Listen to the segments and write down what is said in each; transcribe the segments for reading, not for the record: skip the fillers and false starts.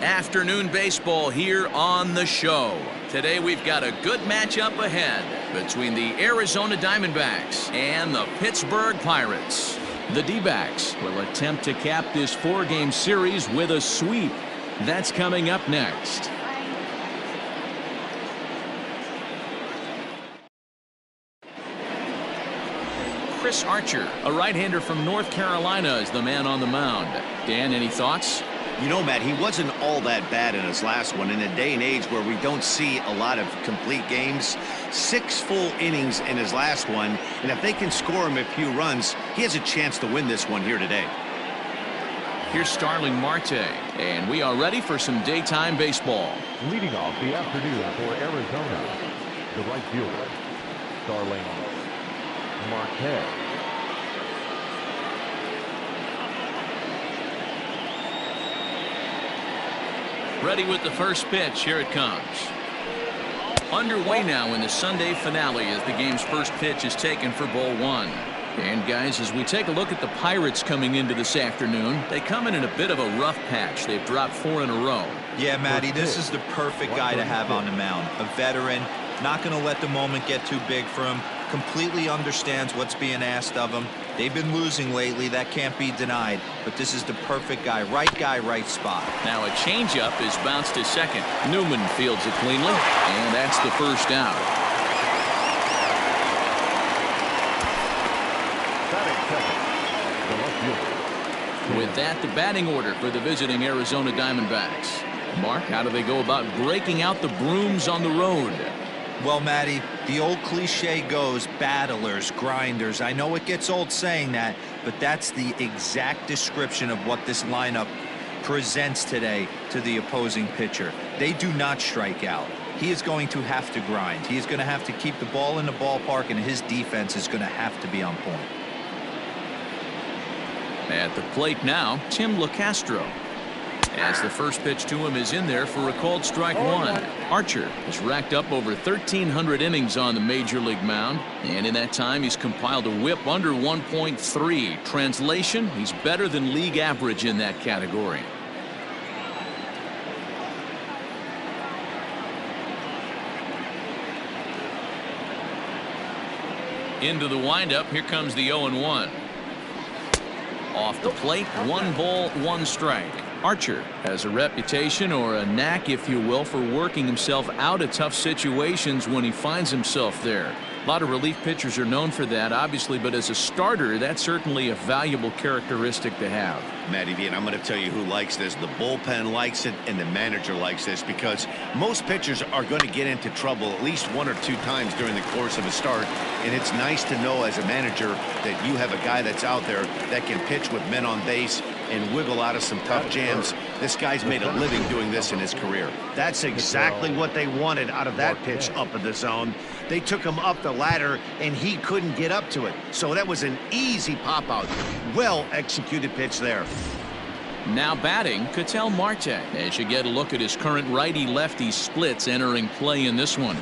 Afternoon baseball here on the show. Today we've got a good matchup ahead between the Arizona Diamondbacks and the Pittsburgh Pirates. The D-backs will attempt to cap this four-game series with a sweep. That's coming up next. Chris Archer, a right-hander from North Carolina, is the man on the mound. Dan, any thoughts? You know, Matt, he wasn't all that bad in his last one. In a day and age where we don't see a lot of complete games, 6 full innings in his last one, and if they can score him a few runs, he has a chance to win this one here today. Here's Starling Marte, and we are ready for some daytime baseball. Leading off the afternoon for Arizona, the right fielder, Starling Marte. Ready with the first pitch. Here it comes. Underway now in the Sunday finale as the game's first pitch is taken for ball one. And guys, as we take a look at the Pirates coming into this afternoon, they come in a bit of a rough patch. They've dropped 4 in a row. Yeah, Matty, this is the perfect guy to have on the mound. A veteran, not going to let the moment get too big for him. Completely understands what's being asked of him. They've been losing lately. That can't be denied. But this is the perfect guy, right spot. Now a changeup is bounced to second. Newman fields it cleanly, and that's the first out. With that, the batting order for the visiting Arizona Diamondbacks. Mark, how do they go about breaking out the brooms on the road? Well, Matty, the old cliche goes, battlers, grinders. I know it gets old saying that, but that's the exact description of what this lineup presents today to the opposing pitcher. They do not strike out. He is going to have to grind. He is going to have to keep the ball in the ballpark, and his defense is going to have to be on point. At the plate now, Tim LeCastro. As the first pitch to him is in there for a called strike one. Archer has racked up over 1,300 innings on the major league mound, and in that time he's compiled a whip under 1.3. Translation, he's better than league average in that category. Into the windup, here comes the 0-1. Off the plate, 1 ball, 1 strike. Archer has a reputation, or a knack if you will, for working himself out of tough situations when he finds himself there. A lot of relief pitchers are known for that, obviously, but as a starter, that's certainly a valuable characteristic to have. Matty V, and I'm going to tell you who likes this. The bullpen likes it, and the manager likes this, because most pitchers are going to get into trouble at least 1 or 2 times during the course of a start, and it's nice to know as a manager that you have a guy that's out there that can pitch with men on base and wiggle out of some tough jams. This guy's made a living doing this in his career. That's exactly what they wanted out of that pitch up in the zone. They took him up the ladder, and he couldn't get up to it. So that was an easy pop-out. Well-executed pitch there. Now batting, Ketel Marte, as you get a look at his current righty-lefty splits entering play in this one.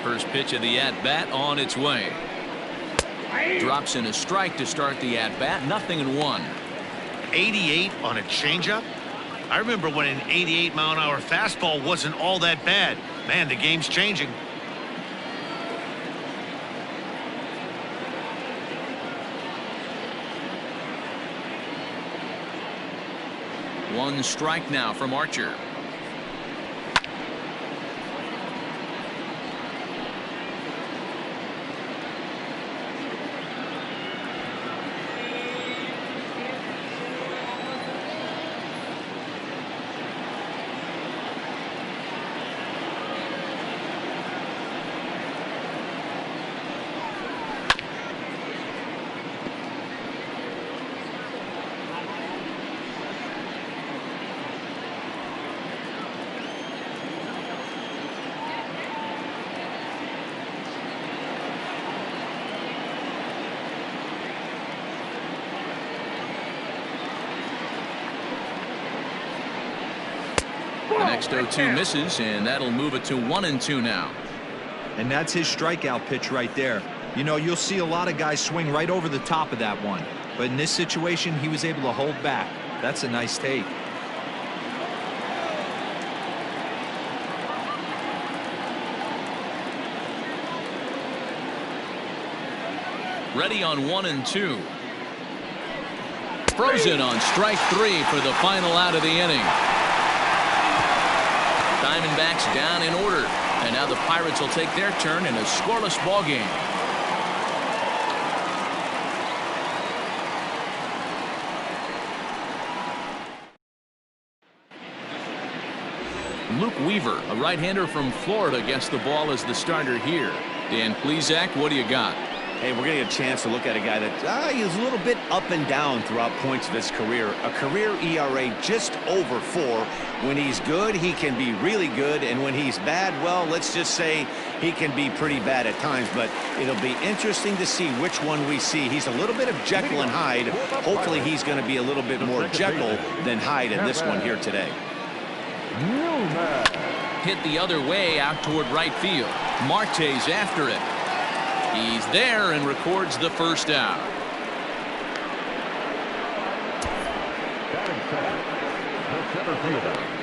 First pitch of the at-bat on its way. Drops in a strike to start the at-bat. 0-1. 88 on a changeup? I remember when an 88-mile-an-hour fastball wasn't all that bad. Man, the game's changing. One strike now from Archer. The next 0-2 misses, and that'll move it to 1-2 now. And that's his strikeout pitch right there. You know, you'll see a lot of guys swing right over the top of that one. But in this situation, he was able to hold back. That's a nice take. Ready on 1-2. Frozen on strike 3 for the final out of the inning. Diamondbacks down in order, and now the Pirates will take their turn in a scoreless ball game. Luke Weaver, a right-hander from Florida, gets the ball as the starter here. Dan Plesac, what do you got? Hey, we're getting a chance to look at a guy that he's a little bit up and down throughout points of his career. A career ERA just over 4. When he's good, he can be really good. And when he's bad, well, let's just say he can be pretty bad at times. But it'll be interesting to see which one we see. He's a little bit of Jekyll and Hyde. Hopefully he's going to be a little bit more Jekyll than Hyde in this one here today. Hit the other way out toward right field. Marte's after it. He's there and records the first out.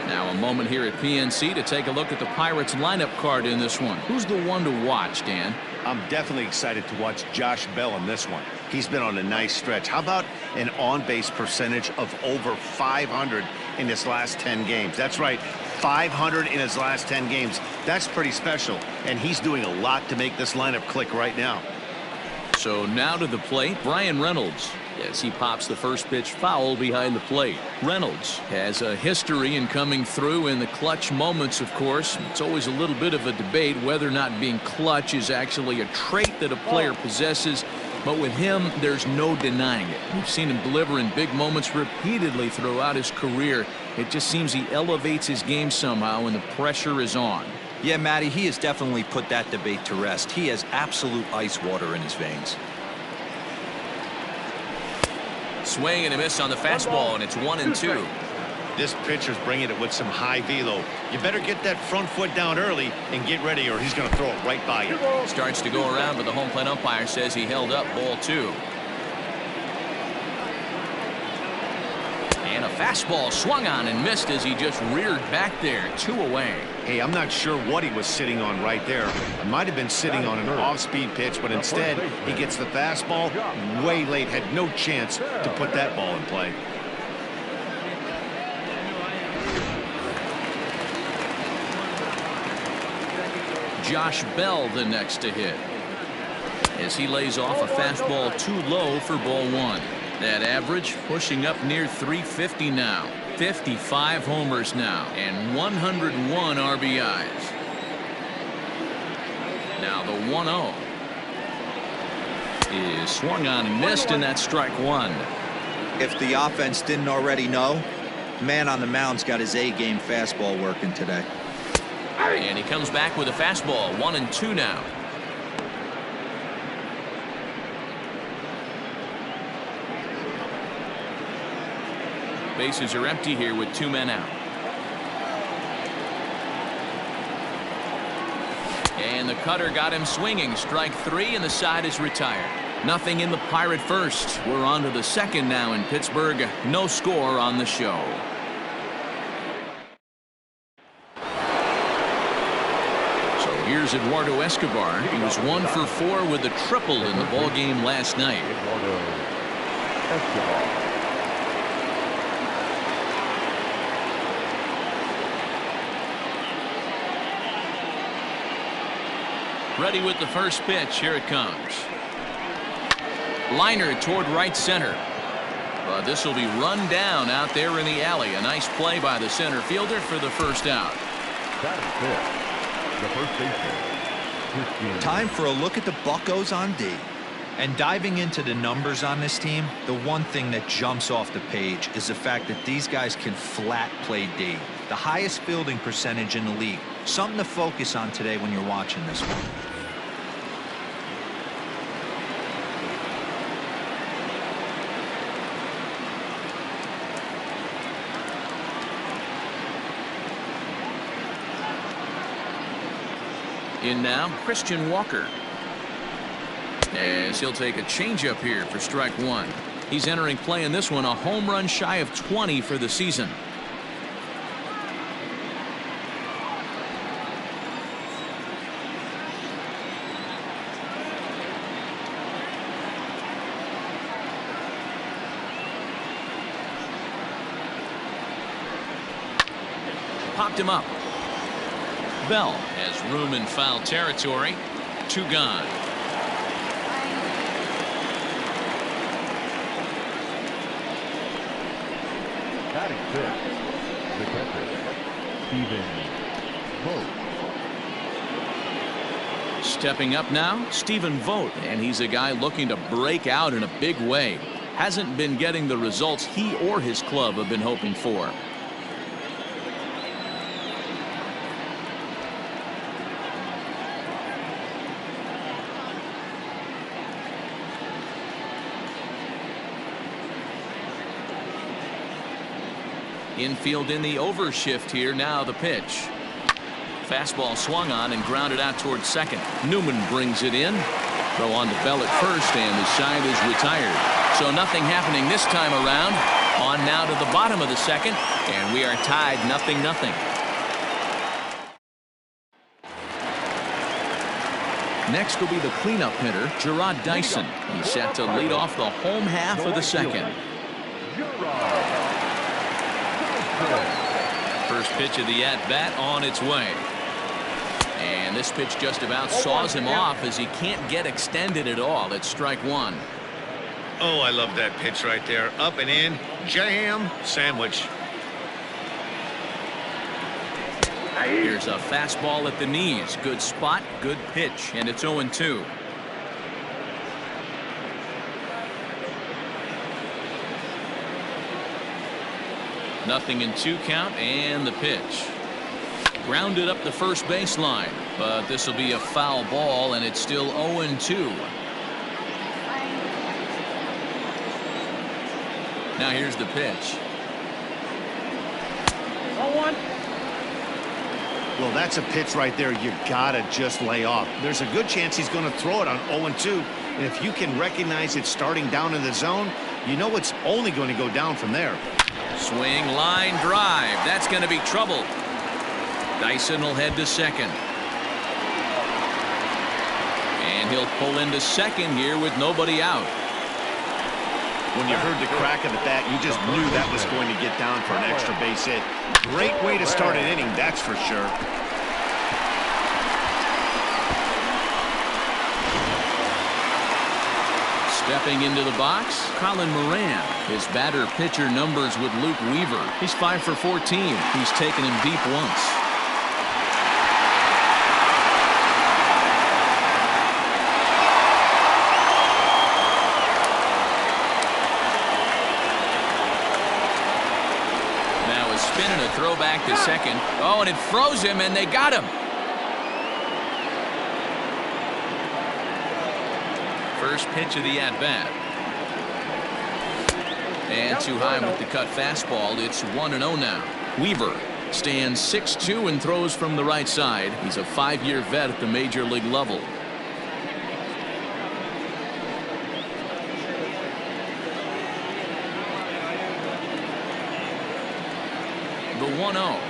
Now a moment here at PNC to take a look at the Pirates lineup card in this one. Who's the one to watch, Dan? I'm definitely excited to watch Josh Bell in this one. He's been on a nice stretch. How about an on-base percentage of over 500 in his last 10 games? That's right, 500 in his last 10 games. That's pretty special, and he's doing a lot to make this lineup click right now. So now to the plate, Brian Reynolds. As he pops the first pitch foul behind the plate. Reynolds has a history in coming through in the clutch moments, of course. It's always a little bit of a debate whether or not being clutch is actually a trait that a player possesses. But with him, there's no denying it. We've seen him deliver in big moments repeatedly throughout his career. It just seems he elevates his game somehow when the pressure is on. Yeah, Matty, he has definitely put that debate to rest. He has absolute ice water in his veins. Swing and a miss on the fastball, and it's 1-2. This pitcher's bringing it with some high velo. You better get that front foot down early and get ready, or he's going to throw it right by you. Starts to go around, but the home plate umpire says he held up ball 2. And a fastball swung on and missed as he just reared back there. 2 away. Hey, I'm not sure what he was sitting on right there. It might have been sitting on an off-speed pitch, but instead he gets the fastball way late. Had no chance to put that ball in play. Josh Bell the next to hit. As he lays off a fastball too low for ball 1. That average pushing up near 350 now. 55 homers now and 101 RBIs. Now the 1-0 is swung on and missed, and that's strike 1. If the offense didn't already know, man on the mound's got his A-game fastball working today. And he comes back with a fastball. 1-2 now. Bases are empty here with 2 men out. And the cutter got him swinging. Strike 3, and the side is retired. Nothing in the Pirate first. We're on to the second now in Pittsburgh. No score on the show. So here's Eduardo Escobar. He was 1 for 4 with a triple in the ball game last night. Ready with the first pitch. Here it comes. Liner toward right center. But this will be run down out there in the alley. A nice play by the center fielder for the first out. The first baseman. Time for a look at the Buccos on D. And diving into the numbers on this team, the one thing that jumps off the page is the fact that these guys can flat play D. The highest fielding percentage in the league. Something to focus on today when you're watching this one. In now, Christian Walker. As he'll take a changeup here for strike one. He's entering play in this one, a home run shy of 20 for the season. Popped him up. Bell has room in foul territory. 2 gone. Batting fifth, the catcher, Stephen Vogt. Stepping up now, Stephen Vogt, and he's a guy looking to break out in a big way. Hasn't been getting the results he or his club have been hoping for. Infield in the overshift here. Now the pitch. Fastball swung on and grounded out towards second. Newman brings it in. Throw on to Bell at first, and the side is retired. So nothing happening this time around. On now to the bottom of the second, and we are tied 0-0. Next will be the cleanup hitter, Gerard Dyson. He's set to lead off the home half of the second. First pitch of the at-bat on its way. And this pitch just about saws him off as he can't get extended at all. It's strike one. Oh, I love that pitch right there. Up and in. Jam. Sandwich. Here's a fastball at the knees. Good spot, good pitch, and it's 0-2. Nothing in 2 count, and the pitch. Grounded up the first baseline, but this will be a foul ball, and it's still 0-2. Now here's the pitch. 0-1. Well, that's a pitch right there you gotta just lay off. There's a good chance he's going to throw it on 0-2, and if you can recognize it starting down in the zone, you know it's only going to go down from there. Swing, line drive. That's going to be trouble. Dyson will head to second. And he'll pull into second here with nobody out. When you heard the crack of the bat, you just knew that was going to get down for an extra base hit. Great way to start an inning, that's for sure. Stepping into the box, Colin Moran. His batter-pitcher numbers with Luke Weaver. He's 5 for 14. He's taken him deep once. Now a spin and a throwback to second. Oh, and it froze him, and they got him. First pitch of the at-bat. And too high with the cut fastball. It's 1-0 now. Weaver stands 6'2" and throws from the right side. He's a 5-year vet at the major league level. The 1-0.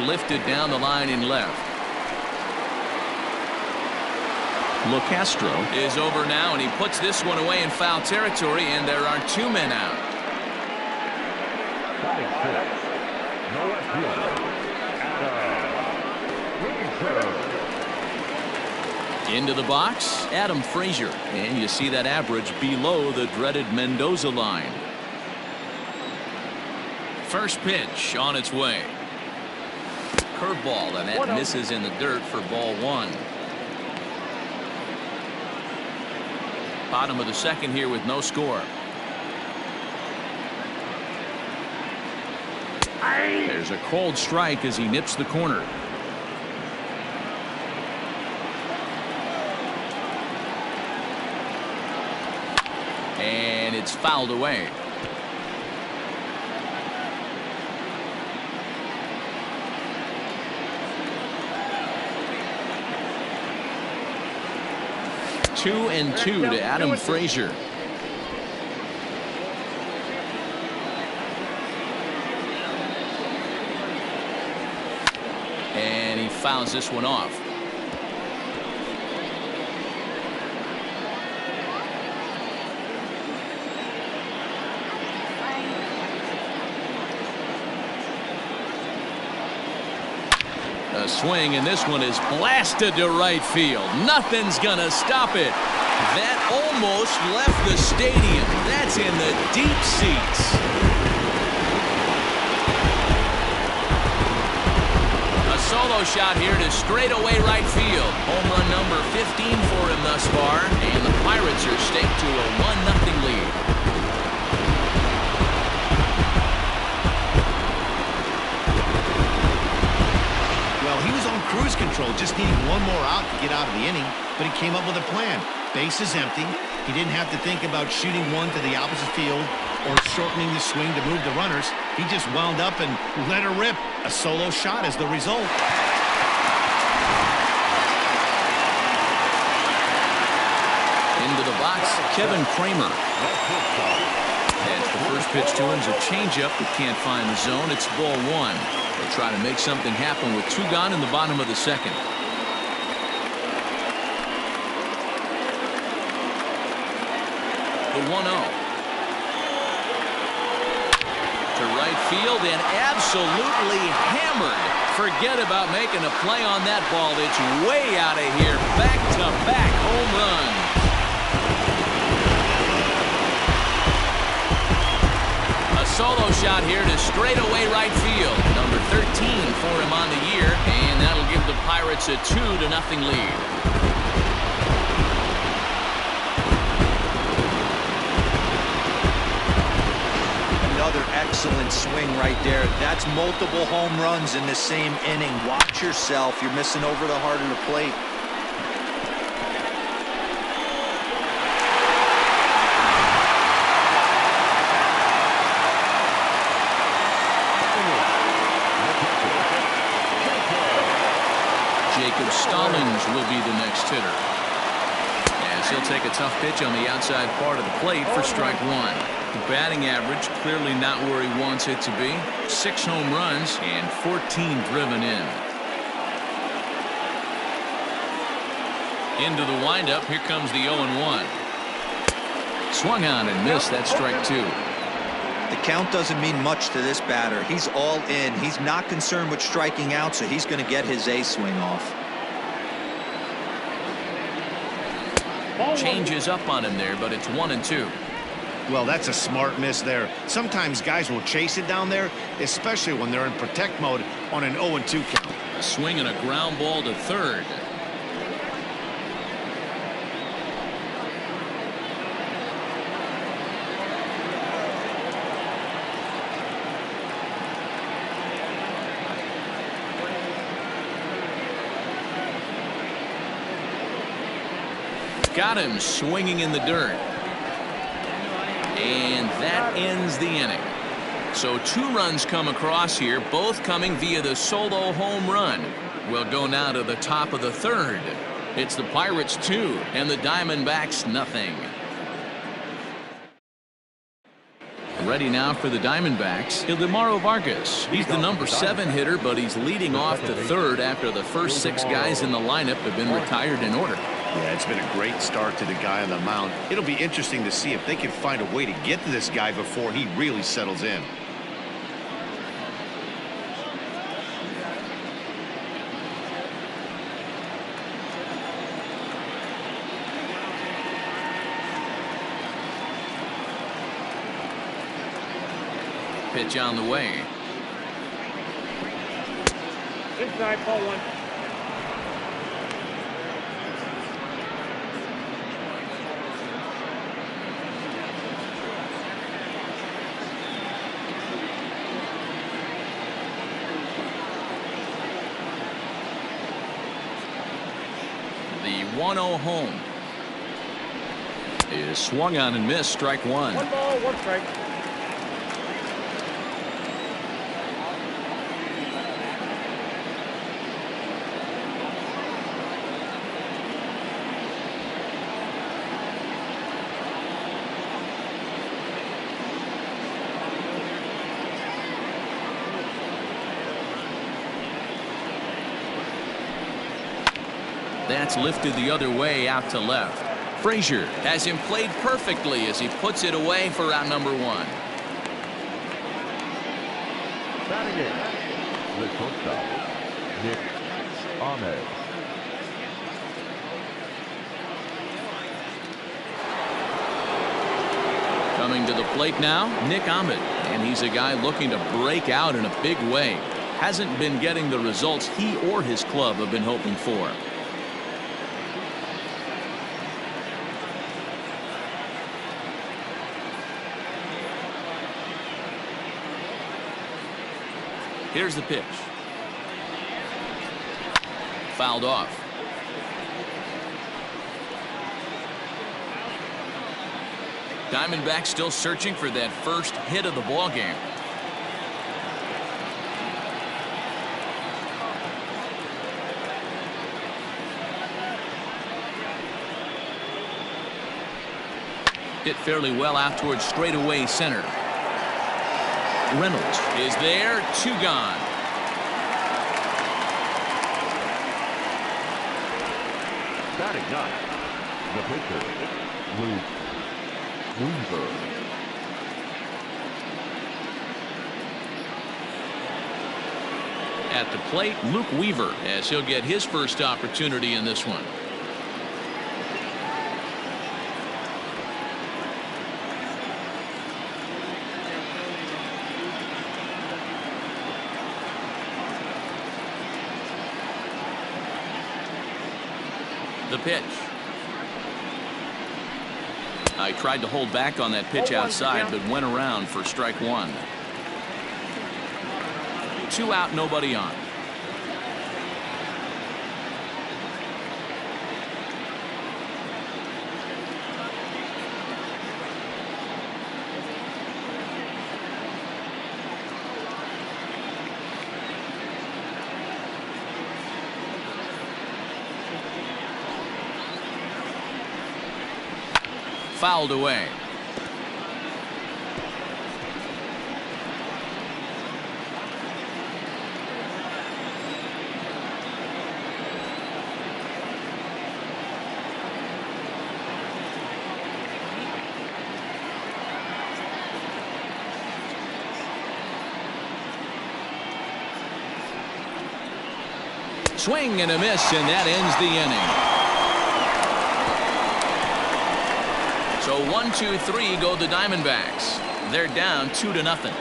Lifted down the line in left. LoCastro is over now, and he puts this one away in foul territory, and there are 2 men out. Into the box, Adam Frazier, and you see that average below the dreaded Mendoza line. First pitch on its way. Curveball, and that misses in the dirt for ball 1. Bottom of the second here with no score. There's a cold strike as he nips the corner. It's fouled away. Two and two to Adam Frazier. And he fouls this one off. A swing, and this one is blasted to right field. Nothing's gonna stop it. That almost left the stadium. That's in the deep seats. A solo shot here to straightaway right field. Home run number 15 for him thus far, and the Pirates are staked to a 1-0 lead. He was on cruise control, just needing one more out to get out of the inning, but he came up with a plan. Base is empty. He didn't have to think about shooting one to the opposite field or shortening the swing to move the runners. He just wound up and let her rip. A solo shot is the result. Into the box, Kevin Kramer. As the first pitch to him is a changeup that can't find the zone. It's ball one. They'll try to make something happen with two gone in the bottom of the second. The 1-0. To right field and absolutely hammered. Forget about making a play on that ball. It's way out of here. Back-to-back home runs. Solo shot here to straightaway right field. Number 13 for him on the year, and that'll give the Pirates a 2-0 lead. Another excellent swing right there. That's multiple home runs in the same inning. Watch yourself. You're missing over the heart of the plate. Stallings will be the next hitter, as he'll take a tough pitch on the outside part of the plate for strike one. The batting average clearly not where he wants it to be. 6 home runs and 14 driven in. Into the windup. Here comes the 0-1. Swung on and missed. That's strike two. The count doesn't mean much to this batter. He's all in. He's not concerned with striking out, so he's going to get his A swing off. Changes up on him there, but it's 1-2. Well, that's a smart miss there. Sometimes guys will chase it down there, especially when they're in protect mode on an 0-2 count. A swing and a ground ball to third. Got him swinging in the dirt. And that ends the inning. So 2 runs come across here, both coming via the solo home run. We'll go now to the top of the third. It's the Pirates 2 and the Diamondbacks nothing. Ready now for the Diamondbacks, Ildemaro Vargas. He's the number 7 hitter, but he's leading off the third after the first 6 guys in the lineup have been retired in order. Yeah, it's been a great start to the guy on the mound. It'll be interesting to see if they can find a way to get to this guy before he really settles in. Pitch on the way. Inside, ball one. The 1-0 home. Is swung on and missed. Strike one. 1 ball, 1 strike. That's lifted the other way out to left. Frazier has him played perfectly as he puts it away for out number 1. Batting it, the shortstop, Nick Ahmed. Coming to the plate now, Nick Ahmed, and he's a guy looking to break out in a big way. Hasn't been getting the results he or his club have been hoping for. Here's the pitch. Fouled off. Diamondbacks still searching for that first hit of the ball game. Hit fairly well out towards straightaway center. Reynolds is there, 2 gone. Batting ninth, the pitcher, Luke Weaver. At the plate, Luke Weaver, as he'll get his first opportunity in this one. The pitch. I tried to hold back on that pitch outside, but went around for strike 1. 2 out, nobody on. Fouled away. Swing and a miss, and that ends the inning. So 1, 2, 3 go the Diamondbacks. They're down 2-0.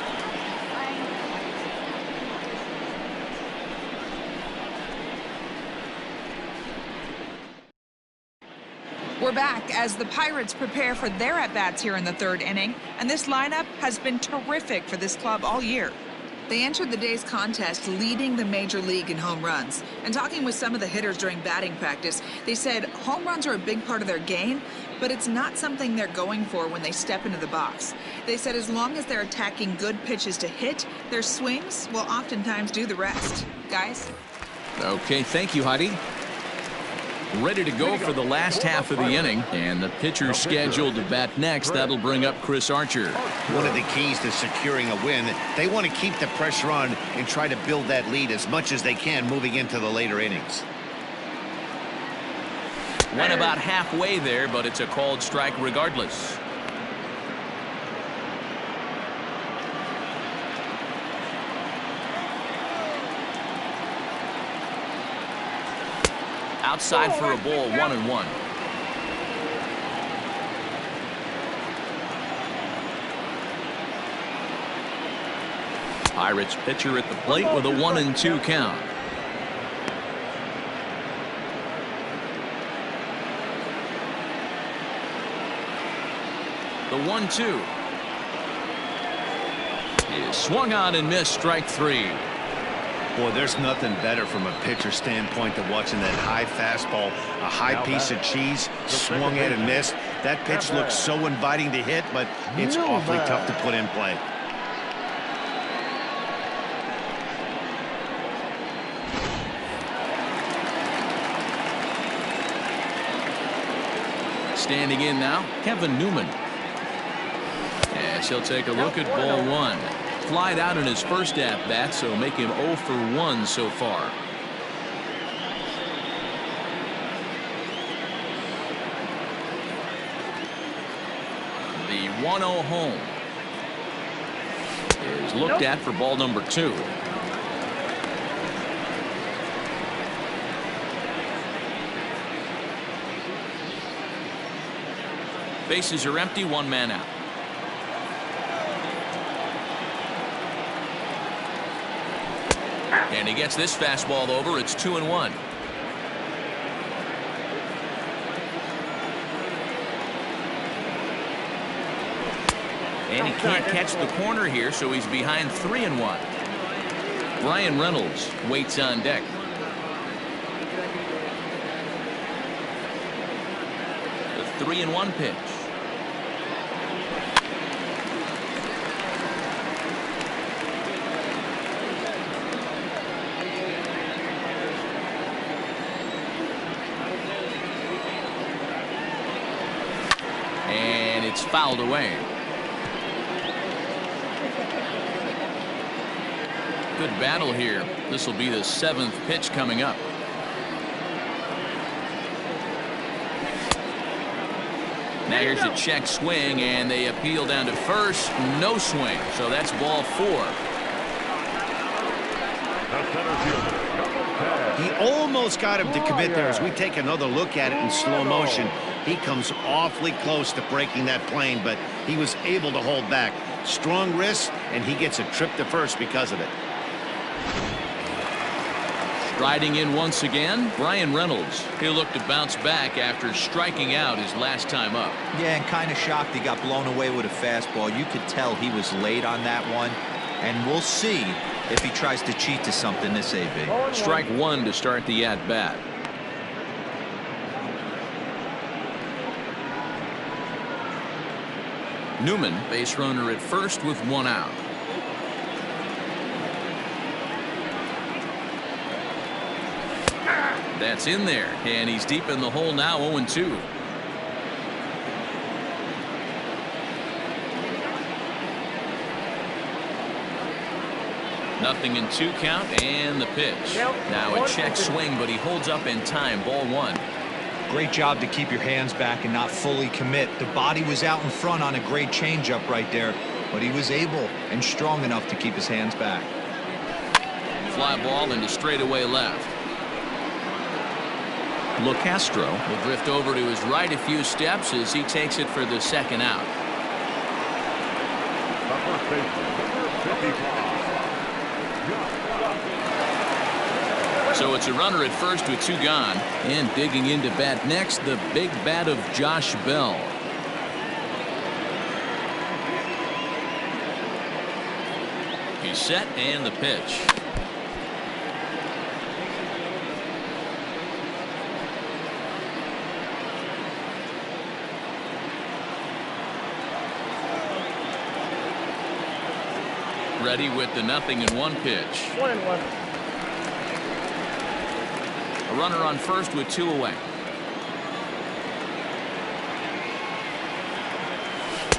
We're back as the Pirates prepare for their at-bats here in the 3rd inning, and this lineup has been terrific for this club all year. They entered the day's contest leading the major league in home runs. And talking with some of the hitters during batting practice, they said home runs are a big part of their game, but it's not something they're going for when they step into the box. They said as long as they're attacking good pitches to hit, their swings will oftentimes do the rest. Guys? Okay, thank you, Heidi. Ready to go for the last half of the inning, and the pitcher scheduled to bat next. That'll bring up Chris Archer. One of the keys to securing a win, they want to keep the pressure on and try to build that lead as much as they can moving into the later innings. Went about halfway there, but it's a called strike regardless. Outside for a ball, 1-1. Pirates pitcher at the plate with a 1-2 count. The 1-2 is swung on and missed. Strike 3. Boy, there's nothing better from a pitcher standpoint than watching that high fastball, a high piece of cheese, swung at and missed. That pitch looks so inviting to hit, but it's awfully tough to put in play. Standing in now, Kevin Newman. As he'll take a look at ball one. Flied out in his first at-bat, so make him 0 for 1 so far. The 1-0 home is looked at for ball number 2. Bases are empty, 1 man out. And he gets this fastball over. It's 2-1. And he can't catch the corner here, so he's behind 3-1. Brian Reynolds waits on deck. The 3-1 pitch. And it's fouled away. Good battle here. This will be the 7th pitch coming up. Now here's a check swing, and they appeal down to first. No swing, so that's ball 4. He almost got him to commit there. As we take another look at it in slow motion, he comes awfully close to breaking that plane, but he was able to hold back. Strong wrist, and he gets a trip to first because of it. Striding in once again, Brian Reynolds. He'll look to bounce back after striking out his last time up. Yeah, and kind of shocked he got blown away with a fastball. You could tell he was late on that one, and we'll see if he tries to cheat to something this AB. Strike 1 to start the at-bat. Newman, base runner at first with 1 out. That's in there, and he's deep in the hole now, 0-2. Nothing in 2 count, and the pitch. Now a check swing, but he holds up in time. Ball 1. Great job to keep your hands back and not fully commit. The body was out in front on a great changeup right there, but he was able and strong enough to keep his hands back. Fly ball into straightaway left. LeCastro will drift over to his right a few steps as he takes it for the 2nd out. So it's a runner at first with 2 gone. And digging into bat next, the big bat of Josh Bell. He's set, and the pitch. Ready with the 0-1 pitch. 1-1. A runner on first with 2 away.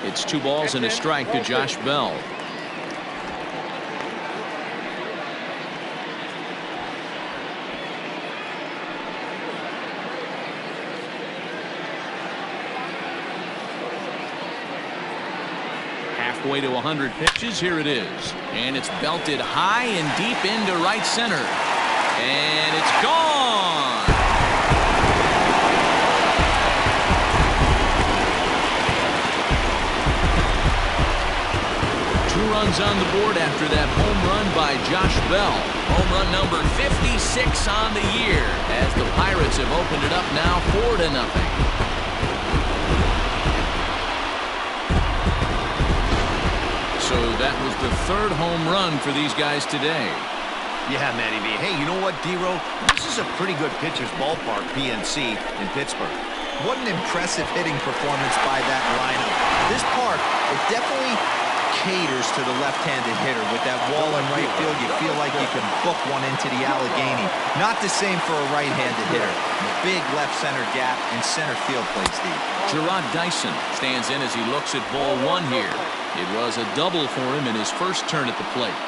It's 2 balls and a strike to Josh Bell. Halfway to 100 pitches. Here it is, and it's belted high and deep into right center, and it's gone. 2 runs on the board after that home run by Josh Bell. Home run number 56 on the year, as the Pirates have opened it up now 4-0. So that was the 3rd home run for these guys today. Yeah, Matty V. Hey, you know what, D-Row? This is a pretty good pitcher's ballpark, PNC, in Pittsburgh. What an impressive hitting performance by that lineup. This park, it definitely caters to the left-handed hitter. With that wall in right field, you feel like you can book one into the Allegheny. Not the same for a right-handed hitter. Big left center gap and center field plays deep. Gerard Dyson stands in as he looks at ball one here. It was a double for him in his first turn at the plate.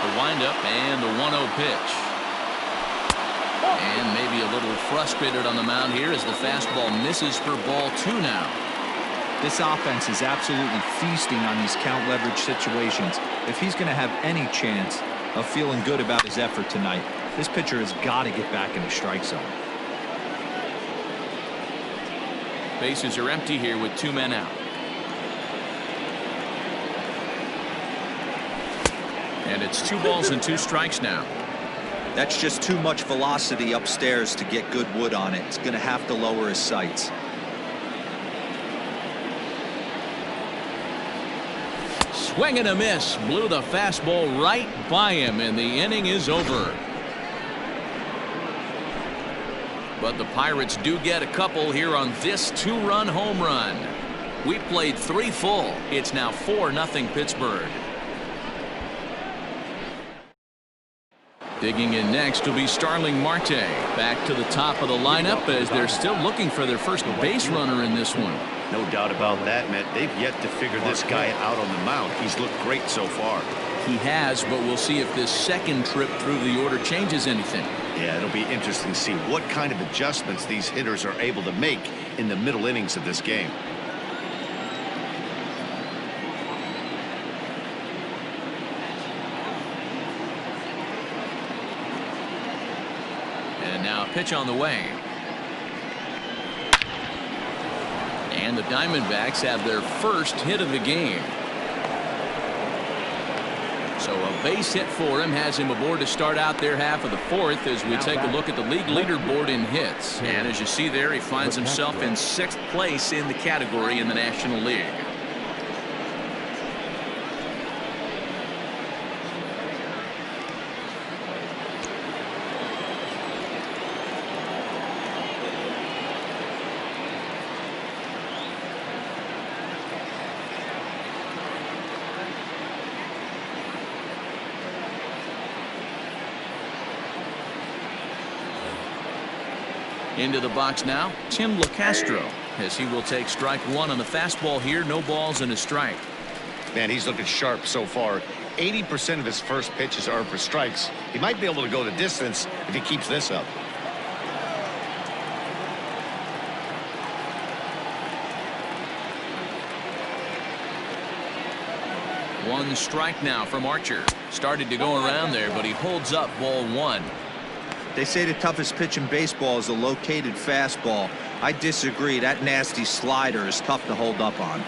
The windup and the 1-0 pitch. And maybe a little frustrated on the mound here as the fastball misses for ball 2 now. This offense is absolutely feasting on these count leverage situations. If he's going to have any chance of feeling good about his effort tonight, this pitcher has got to get back in the strike zone. Bases are empty here with 2 men out. And it's 2 balls and 2 strikes now. That's just too much velocity upstairs to get good wood on it. It's going to have to lower his sights. Swing and a miss. Blew the fastball right by him, and the inning is over. But the Pirates do get a couple here on this 2-run home run. We played 3 full. It's now 4-0 Pittsburgh. Digging in next will be Starling Marte. Back to the top of the lineup as they're still looking for their first base runner in this one. No doubt about that, Matt. They've yet to figure this guy out on the mound. He's looked great so far. He has, but we'll see if this second trip through the order changes anything. Yeah, it'll be interesting to see what kind of adjustments these hitters are able to make in the middle innings of this game. And now a pitch on the way. And the Diamondbacks have their first hit of the game. So a base hit for him has him aboard to start out their half of the 4th as we take a look at the league leaderboard in hits. And as you see there, he finds himself in 6th place in the category in the National League. Into the box now, Tim LaCastro, as he will take strike 1 on the fastball here. No balls and a strike. Man, he's looking sharp so far. 80% of his first pitches are for strikes. He might be able to go the distance if he keeps this up. One strike now from Archer. Started to go around there, but he holds up ball 1. They say the toughest pitch in baseball is a located fastball. I disagree. That nasty slider is tough to hold up on.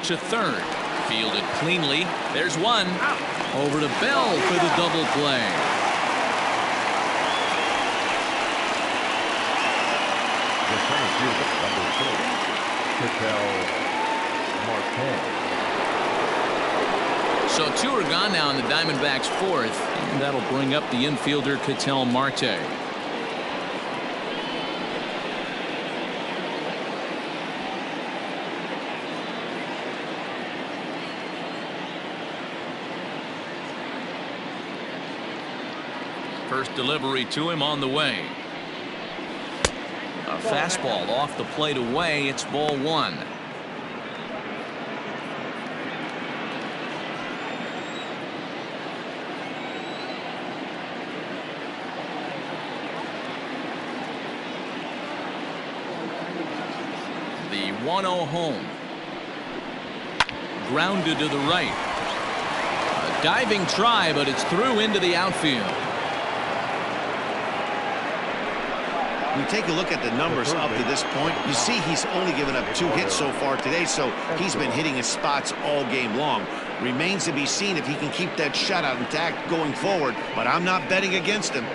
To third. Fielded cleanly. There's one. Over to Bell for the double play. The center fielder, number 4, Marte. So 2 are gone now in the Diamondbacks' 4th, and that'll bring up the infielder Ketel Marte. First delivery to him on the way. A fastball off the plate away. It's ball 1. The 1-0 home. Grounded to the right. A diving try, but it's through into the outfield. We take a look at the numbers up to this point. You see he's only given up 2 hits so far today, so he's been hitting his spots all game long. Remains to be seen if he can keep that shutout intact going forward, but I'm not betting against him.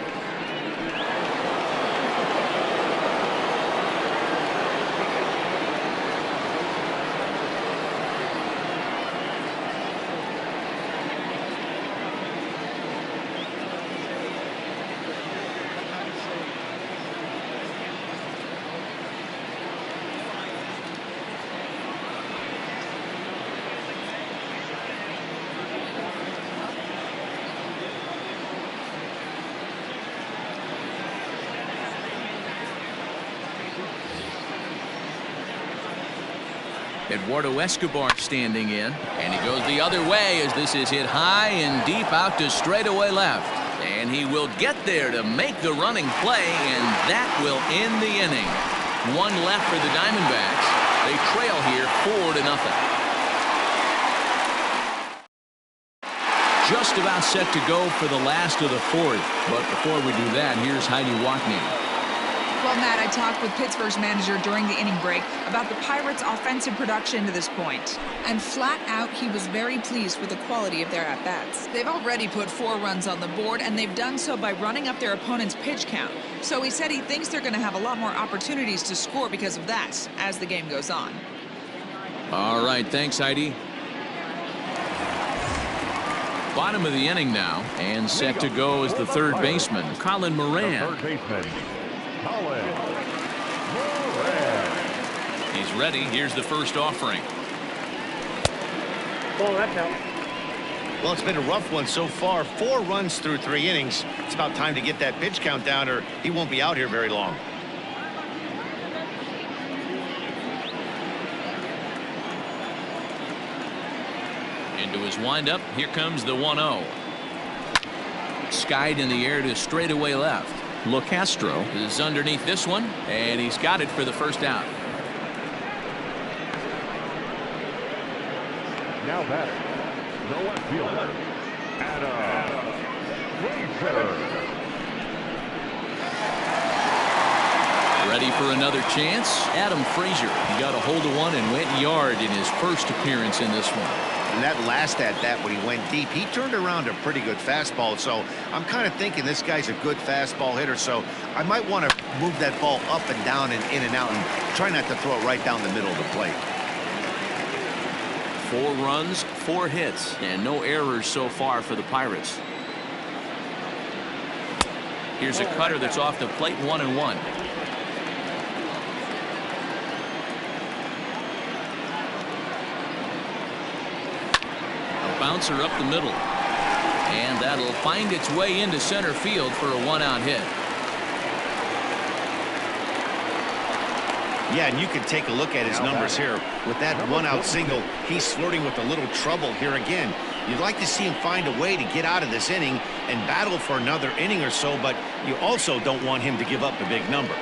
Eduardo Escobar standing in, and he goes the other way as this is hit high and deep out to straightaway left. And he will get there to make the running play, and that will end the inning. One left for the Diamondbacks. They trail here 4-0. Just about set to go for the last of the fourth. But before we do that, here's Heidi Watney. Well, Matt, I talked with Pittsburgh's manager during the inning break about the Pirates' offensive production to this point. And flat out, he was very pleased with the quality of their at-bats. They've already put 4 runs on the board, and they've done so by running up their opponent's pitch count. So he said he thinks they're going to have a lot more opportunities to score because of that as the game goes on. All right, thanks, Heidi. Bottom of the inning now, and set to go is the third baseman, Colin Moran. Third baseman, Colin Moran. He's ready. Here's the first offering. Ball, that's out. Well, it's been a rough one so far. 4 runs through 3 innings. It's about time to get that pitch count down, or he won't be out here very long. Into his windup. Here comes the 1-0. Skied in the air to straightaway left. LeCastro is underneath this one, and he's got it for the first out. Now batter, the left fielder, Adam Frazier. Ready for another chance. Adam Frazier. He got a hold of one and went yard in his first appearance in this one. And that last at-bat when he went deep, he turned around a pretty good fastball. So I'm kind of thinking this guy's a good fastball hitter. So I might want to move that ball up and down and in and out and try not to throw it right down the middle of the plate. 4 runs, 4 hits, and no errors so far for the Pirates. Here's a cutter that's off the plate, 1-1. Bouncer up the middle, and that'll find its way into center field for a 1-out hit. Yeah, and you can take a look at his numbers here. With that 1-out single, he's flirting with a little trouble here again. You'd like to see him find a way to get out of this inning and battle for another inning or so, but you also don't want him to give up a big number.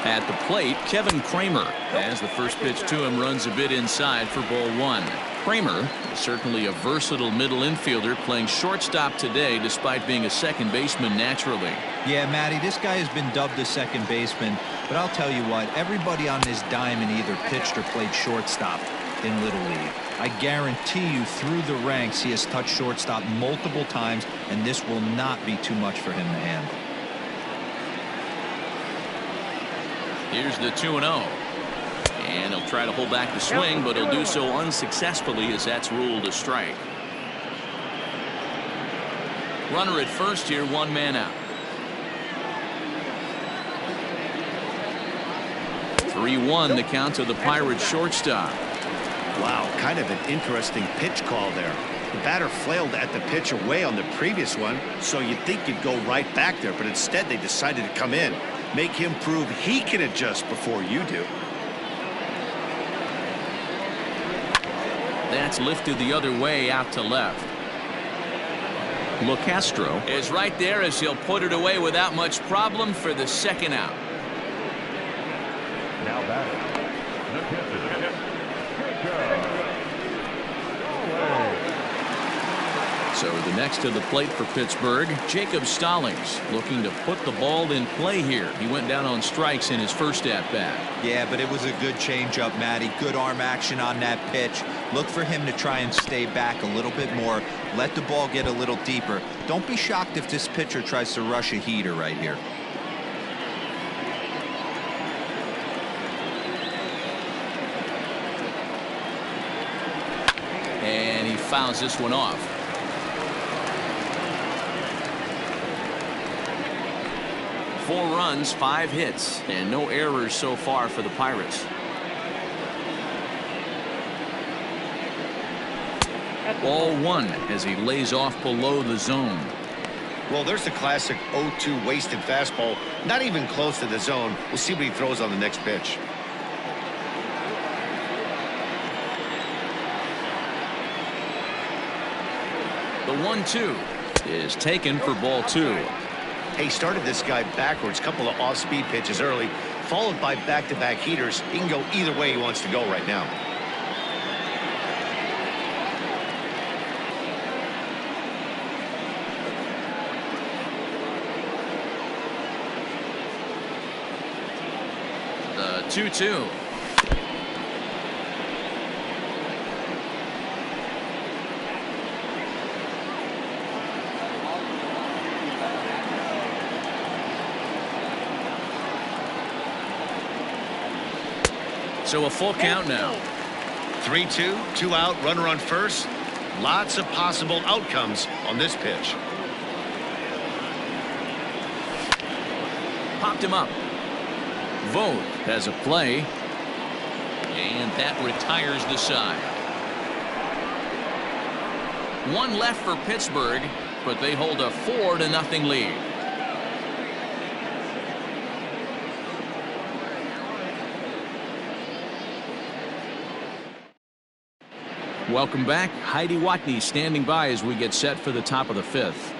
At the plate, Kevin Kramer, as the first pitch to him runs a bit inside for ball 1. Kramer is certainly a versatile middle infielder, playing shortstop today despite being a second baseman naturally. Yeah, Matty, this guy has been dubbed a second baseman, but I'll tell you what, everybody on this diamond either pitched or played shortstop in Little League. I guarantee you through the ranks he has touched shortstop multiple times, and this will not be too much for him to handle. Here's the 2-0. And he'll try to hold back the swing, but he'll do so unsuccessfully as that's ruled a strike. Runner at first here, 1 man out. 3-1 the count to the Pirates shortstop. Wow, kind of an interesting pitch call there. The batter flailed at the pitch away on the previous one, so you'd think you'd go right back there, but instead they decided to come in. Make him prove he can adjust before you do. That's lifted the other way out to left. LeCastro is right there as he'll put it away without much problem for the second out. Now batter, the catcher, Jacob. So the next to the plate for Pittsburgh, Jacob Stallings, looking to put the ball in play here. He went down on strikes in his first at-bat. Yeah, but it was a good changeup, Matty. Good arm action on that pitch. Look for him to try and stay back a little bit more. Let the ball get a little deeper. Don't be shocked if this pitcher tries to rush a heater right here. And he fouls this one off. Four runs, 5 hits, and no errors so far for the Pirates. Ball 1 as he lays off below the zone. Well, there's the classic 0-2 wasted fastball, not even close to the zone. We'll see what he throws on the next pitch. The 1-2 is taken for ball 2. He started this guy backwards, couple of off-speed pitches early, followed by back-to-back heaters. He can go either way he wants to go right now. The 2-2. So a full count now. 3-2, 2 out, runner on first. Lots of possible outcomes on this pitch. Popped him up. Vogt has a play. And that retires the side. One left for Pittsburgh, but they hold a 4-0 lead. Welcome back. Heidi Watney standing by as we get set for the top of the 5th.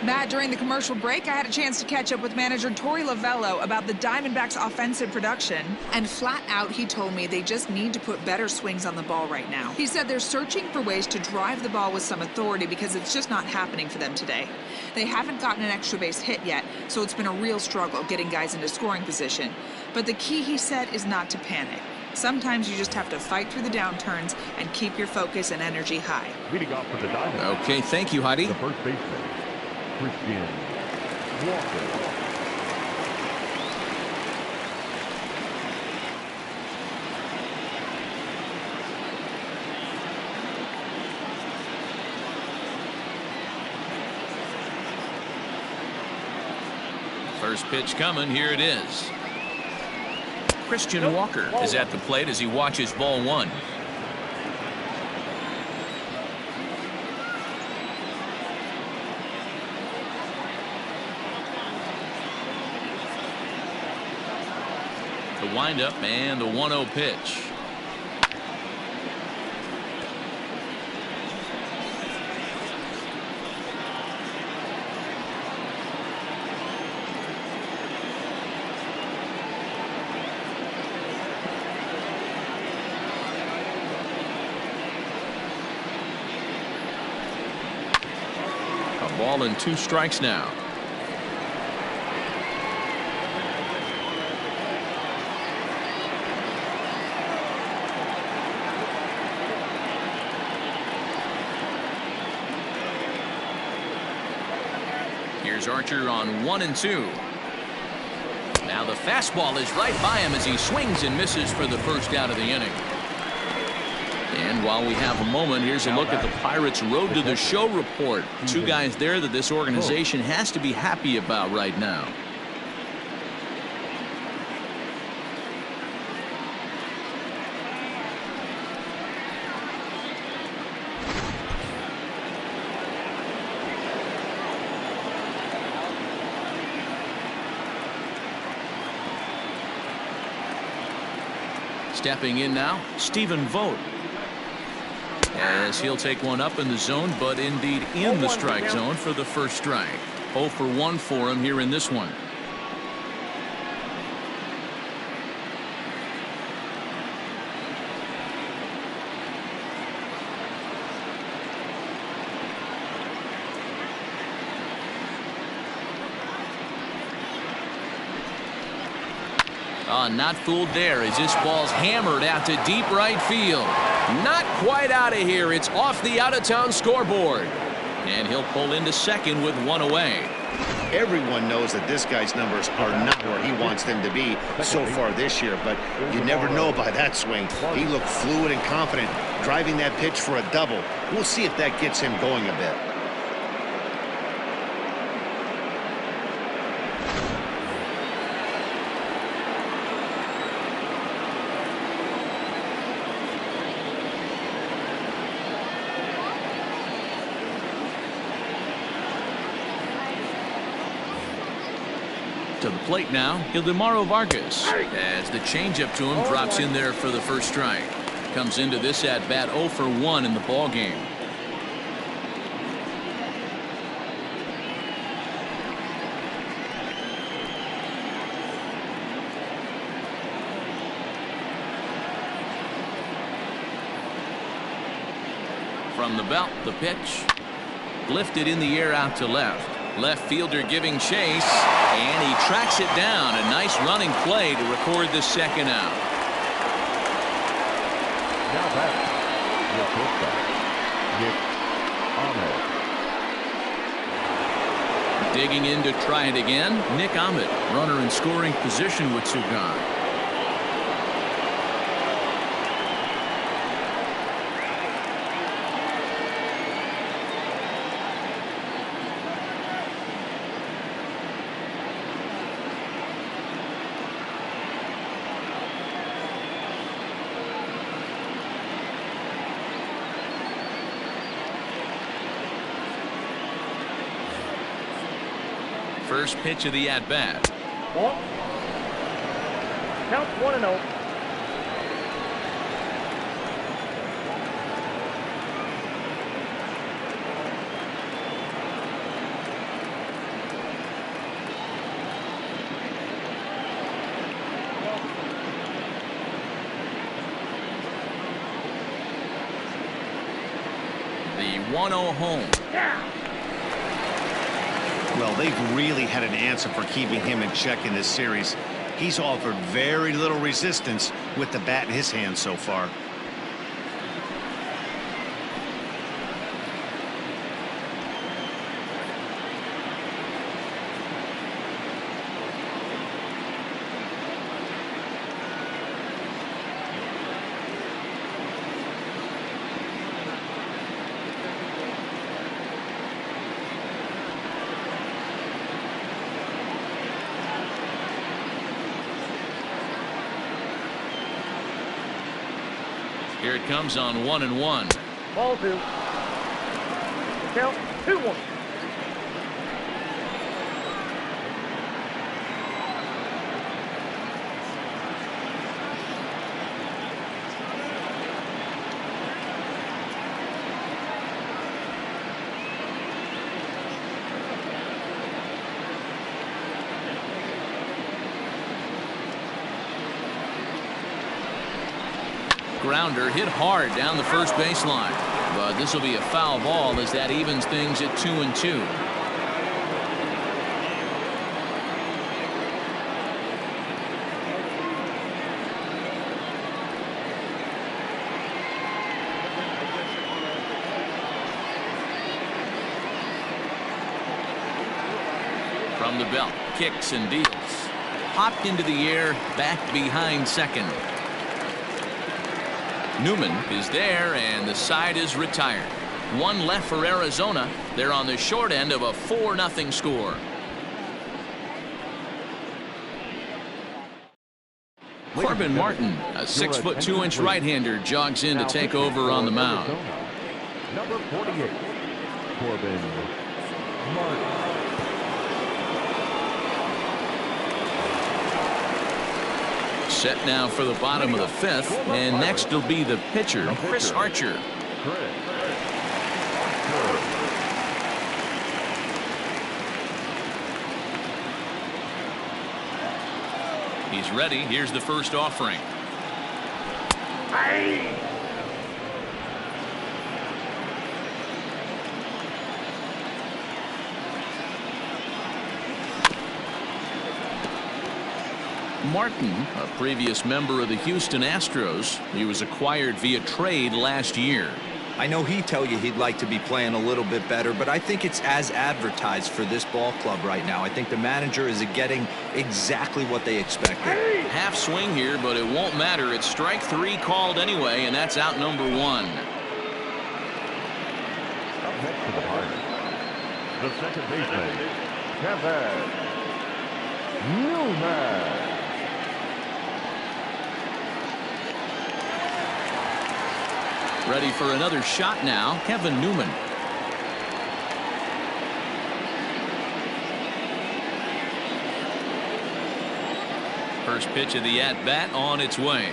Matt, during the commercial break, I had a chance to catch up with manager Torey Lavello about the Diamondbacks' offensive production. And flat out, he told me they just need to put better swings on the ball right now. He said they're searching for ways to drive the ball with some authority because it's just not happening for them today. They haven't gotten an extra base hit yet, so it's been a real struggle getting guys into scoring position. But the key, he said, is not to panic. Sometimes you just have to fight through the downturns and keep your focus and energy high. Leading off for the Diamondbacks. Okay, thank you, Heidi. The first baseman, Christian Walker. First pitch coming. Here it is. Christian Walker is at the plate as he watches ball 1. The windup and the 1-0 pitch. Ball and 2 strikes now. Here's Archer on 1 and 2. Now the fastball is right by him as he swings and misses for the first out of the inning. And while we have a moment, here's a look at the Pirates' Road to the Show report. 2 guys there that this organization has to be happy about right now. Stepping in now, Stephen Vogt. As he'll take one up in the zone, but indeed in the strike zone for the first strike. 0 for 1 for him here in this one. Not fooled there as this ball's hammered out to deep right field. Not quite out of here. It's off the out-of-town scoreboard. And he'll pull into second with 1 away. Everyone knows that this guy's numbers are not where he wants them to be so far this year, but you never know by that swing. He looked fluid and confident, driving that pitch for a double. We'll see if that gets him going a bit. To the plate now, Ildemaro Vargas. As the changeup to him drops in there for the first strike. Comes into this at bat 0 for 1 in the ball game. From the belt, the pitch. Lifted in the air out to left. Left fielder giving chase, and he tracks it down. A nice running play to record the second out. Now back, your first batter, Nick Ahmed. Digging in to try it again, Nick Ahmed, runner in scoring position with 2 gone. First pitch of the at-bat. Ball. Count 1-0. The 1-0 home. Well, they've really had an answer for keeping him in check in this series. He's offered very little resistance with the bat in his hand so far. Here it comes on 1-1. Ball 2. Count 2-1. Grounder hit hard down the first baseline, but this will be a foul ball as that evens things at 2-2. From the belt, kicks and deals. Popped into the air, back behind second. Newman is there, and the side is retired. 1 left for Arizona. They're on the short end of a 4-0 score. Corbin Martin, a 6'2" right-hander, jogs in to take over on the mound. Number 48, Corbin Martin. Set now for the bottom of the 5th, and next will be the pitcher, Chris Archer. He's ready. Here's the first offering. Martin, a previous member of the Houston Astros, he was acquired via trade last year. I know he'd tell you he'd like to be playing a little bit better, but I think it's as advertised for this ball club right now. I think the manager is getting exactly what they expected. Half swing here, but it won't matter. It's strike 3 called anyway, and that's out number 1. Up next to the Pirates, the second baseman, Kevin Newman. Ready for another shot now, Kevin Newman. First pitch of the at-bat on its way.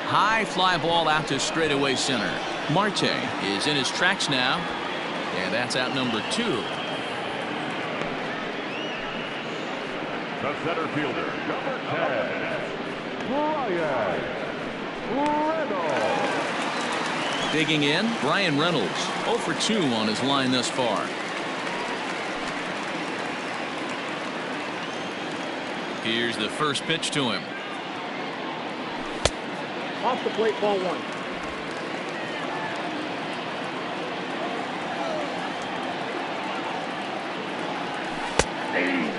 High fly ball out to straightaway center. Marte is in his tracks now, and that's out number 2. The center fielder, number 10, Brian Reynolds. Digging in, Brian Reynolds, 0 for 2 on his line thus far. Here's the first pitch to him. Off the plate, ball 1. Hey.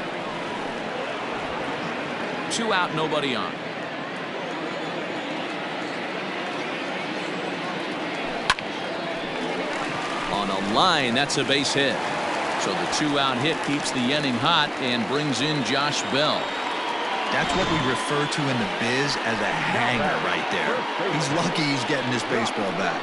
2 out, nobody on. On a line, that's a base hit. So the 2-out hit keeps the inning hot and brings in Josh Bell. That's what we refer to in the biz as a hanger right there. He's lucky he's getting this baseball bat.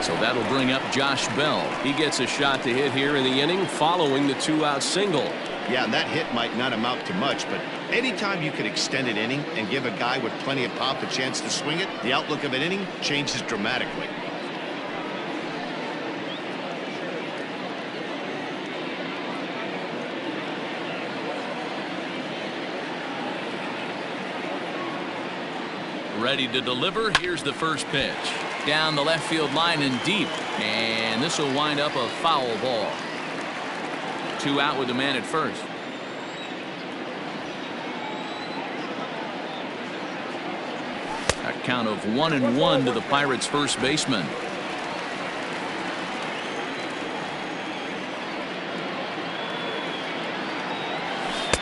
So that'll bring up Josh Bell. He gets a shot to hit here in the inning following the 2-out single. Yeah, and that hit might not amount to much, but anytime you can extend an inning and give a guy with plenty of pop a chance to swing it, the outlook of an inning changes dramatically. Ready to deliver. Here's the first pitch. Down the left field line and deep. And this will wind up a foul ball. 2 out with the man at first. A count of 1-1 to the Pirates' first baseman.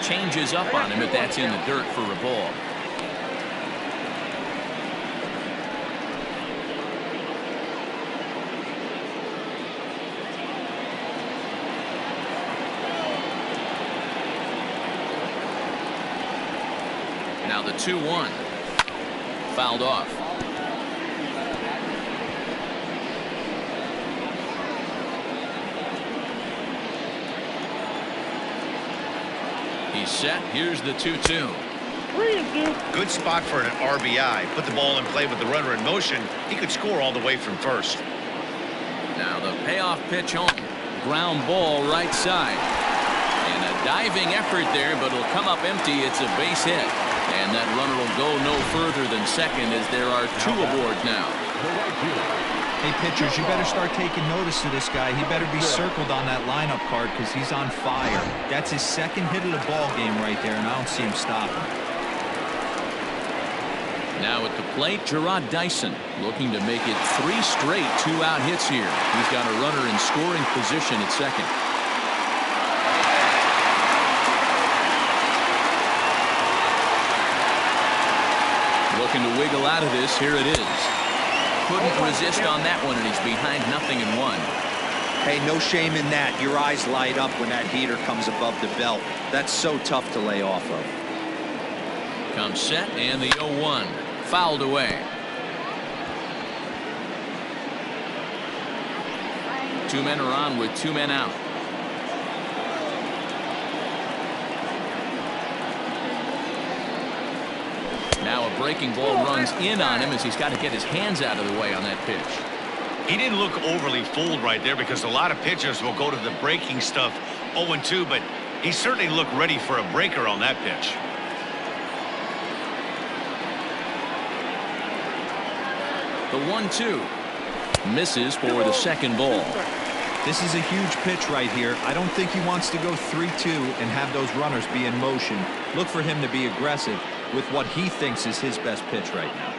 Changes up on him, but that's in the dirt for a ball. Now the 2-1. Fouled off. He's set. Here's the 2-2. Good spot for an RBI. Put the ball in play with the runner in motion. He could score all the way from first. Now the payoff pitch home. Ground ball right side. And a diving effort there, but it'll come up empty. It's a base hit. And that runner will go no further than second as there are 2 aboard now. Hey, pitchers, you better start taking notice of this guy. He better be circled on that lineup card because he's on fire. That's his second hit of the ball game right there, and I don't see him stopping. Now at the plate, Gerard Dyson looking to make it 3 straight 2-out hits here. He's got a runner in scoring position at second. Looking to wiggle out of this. Here it is. Couldn't resist on that one, and he's behind 0-1. Hey, no shame in that. Your eyes light up when that heater comes above the belt. That's so tough to lay off of. Comes set, and the 0-1. Fouled away. 2 men are on with 2 men out. Now a breaking ball runs in on him as he's got to get his hands out of the way on that pitch. He didn't look overly fooled right there because a lot of pitchers will go to the breaking stuff 0-2, but he certainly looked ready for a breaker on that pitch. The 1-2 misses for the second ball. This is a huge pitch right here. I don't think he wants to go 3-2 and have those runners be in motion. Look for him to be aggressive with what he thinks is his best pitch right now.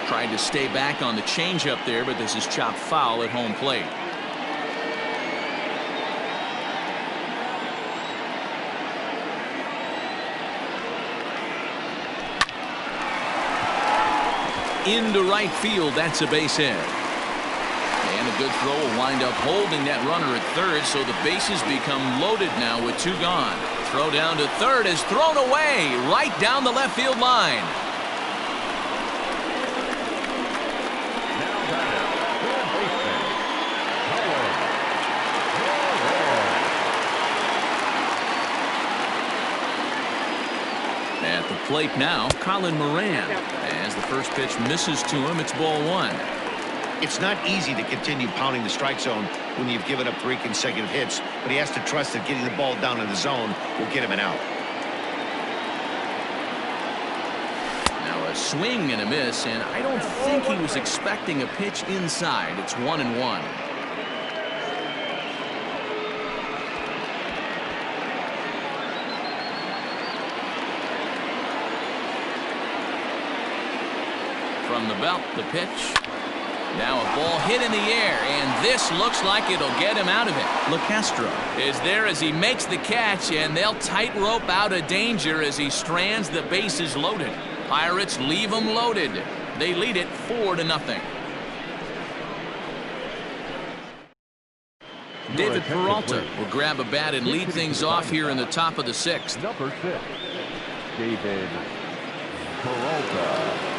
Tried to stay back on the changeup there, but this is chopped foul at home plate. Into right field. That's a base hit. And a good throw will wind up holding that runner at third, so the bases become loaded now with 2 gone. Throw down to third is thrown away right down the left field line. At the plate now, Colin Moran. As the first pitch misses to him, it's ball one. It's not easy to continue pounding the strike zone when you've given up 3 consecutive hits, but he has to trust that getting the ball down in the zone will get him an out. Now a swing and a miss, and I don't think he was expecting a pitch inside. It's 1-1. From the belt, the pitch. Now a ball hit in the air, and this looks like it'll get him out of it. LeCastro is there as he makes the catch, and they'll tightrope out of danger as he strands the bases loaded. Pirates leave them loaded. They lead it 4-0. David Peralta will grab a bat and lead things off here in the top of the 6th. Number 6, David Peralta.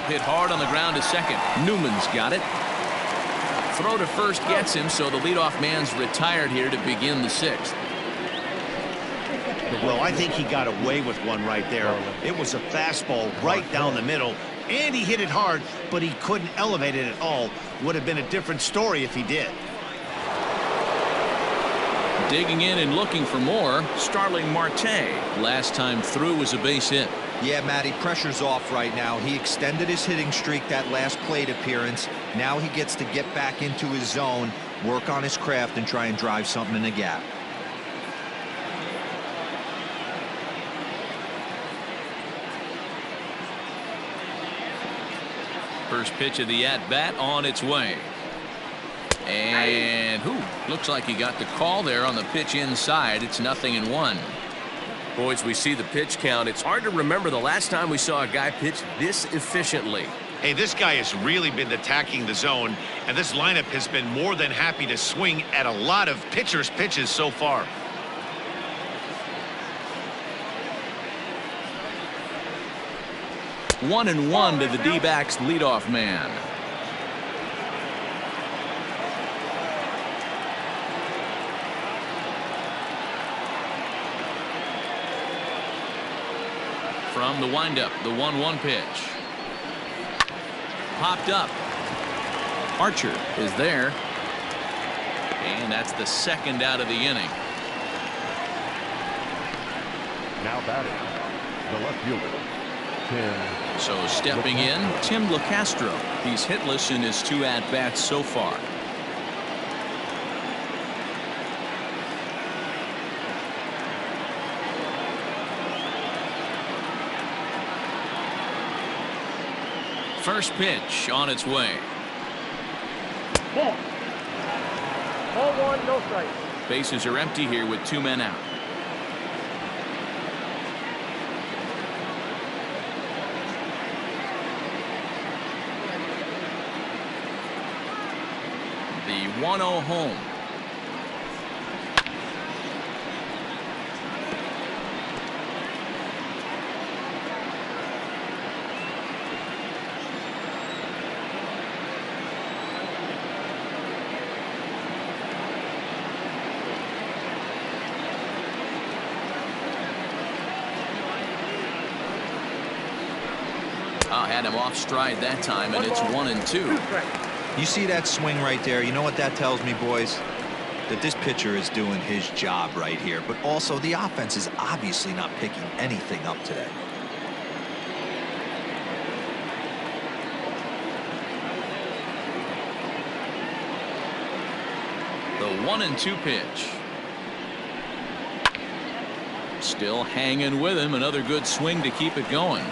Hit hard on the ground to second. Newman's got it. Throw to first gets him, so the leadoff man's retired here to begin the 6th. Well, I think he got away with one right there. It was a fastball right down the middle, and he hit it hard, but he couldn't elevate it at all. Would have been a different story if he did. Digging in and looking for more, Starling Marte. Last time through was a base hit. Yeah, Matty, pressure's off right now. He extended his hitting streak that last plate appearance. Now he gets to get back into his zone, work on his craft, and try and drive something in the gap. First pitch of the at-bat on its way. And looks like he got the call there on the pitch inside. It's 0-1. Boys, we see the pitch count. It's hard to remember the last time we saw a guy pitch this efficiently. Hey, this guy has really been attacking the zone, and this lineup has been more than happy to swing at a lot of pitchers' pitches so far. One and one to the D-backs leadoff man. From the windup, the 1-1 pitch. Popped up. Archer is there. And that's the second out of the inning. Now batting, the left fielder, Tim. So stepping in, Tim LeCastro. He's hitless in his 2 at-bats so far. First pitch on its way. Ball. Ball 1, no strike. Bases are empty here with 2 men out. The 1-0 home. Had him off stride that time, and it's 1-2. You see that swing right there? You know what that tells me, boys? That this pitcher is doing his job right here, but also the offense is obviously not picking anything up today. The 1-2 pitch. Still hanging with him. Another good swing to keep it going.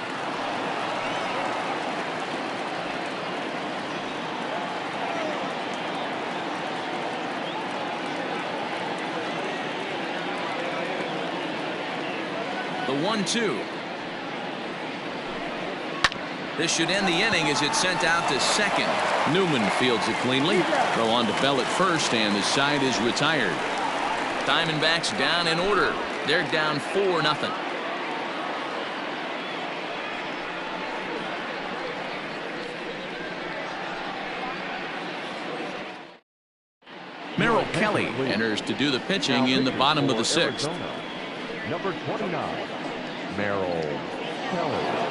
1-2. This should end the inning as it's sent out to second. Newman fields it cleanly. Throw on to Bell at first, and the side is retired. Diamondbacks down in order. They're down 4-0. Merrill Kelly enters to do the pitching in the bottom of the sixth. Number 29, Merrill Kelly.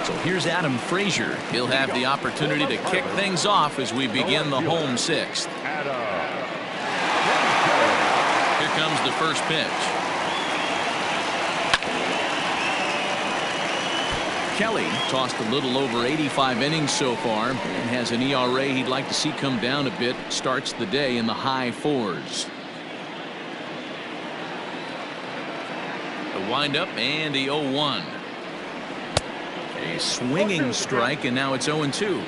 So here's Adam Frazier. He'll have the opportunity to kick things off as we begin the home sixth. Here comes the first pitch. Kelly tossed a little over 85 innings so far and has an ERA he'd like to see come down a bit. Starts the day in the high 4s. The windup and the 0-1. A swinging strike, and now it's 0-2.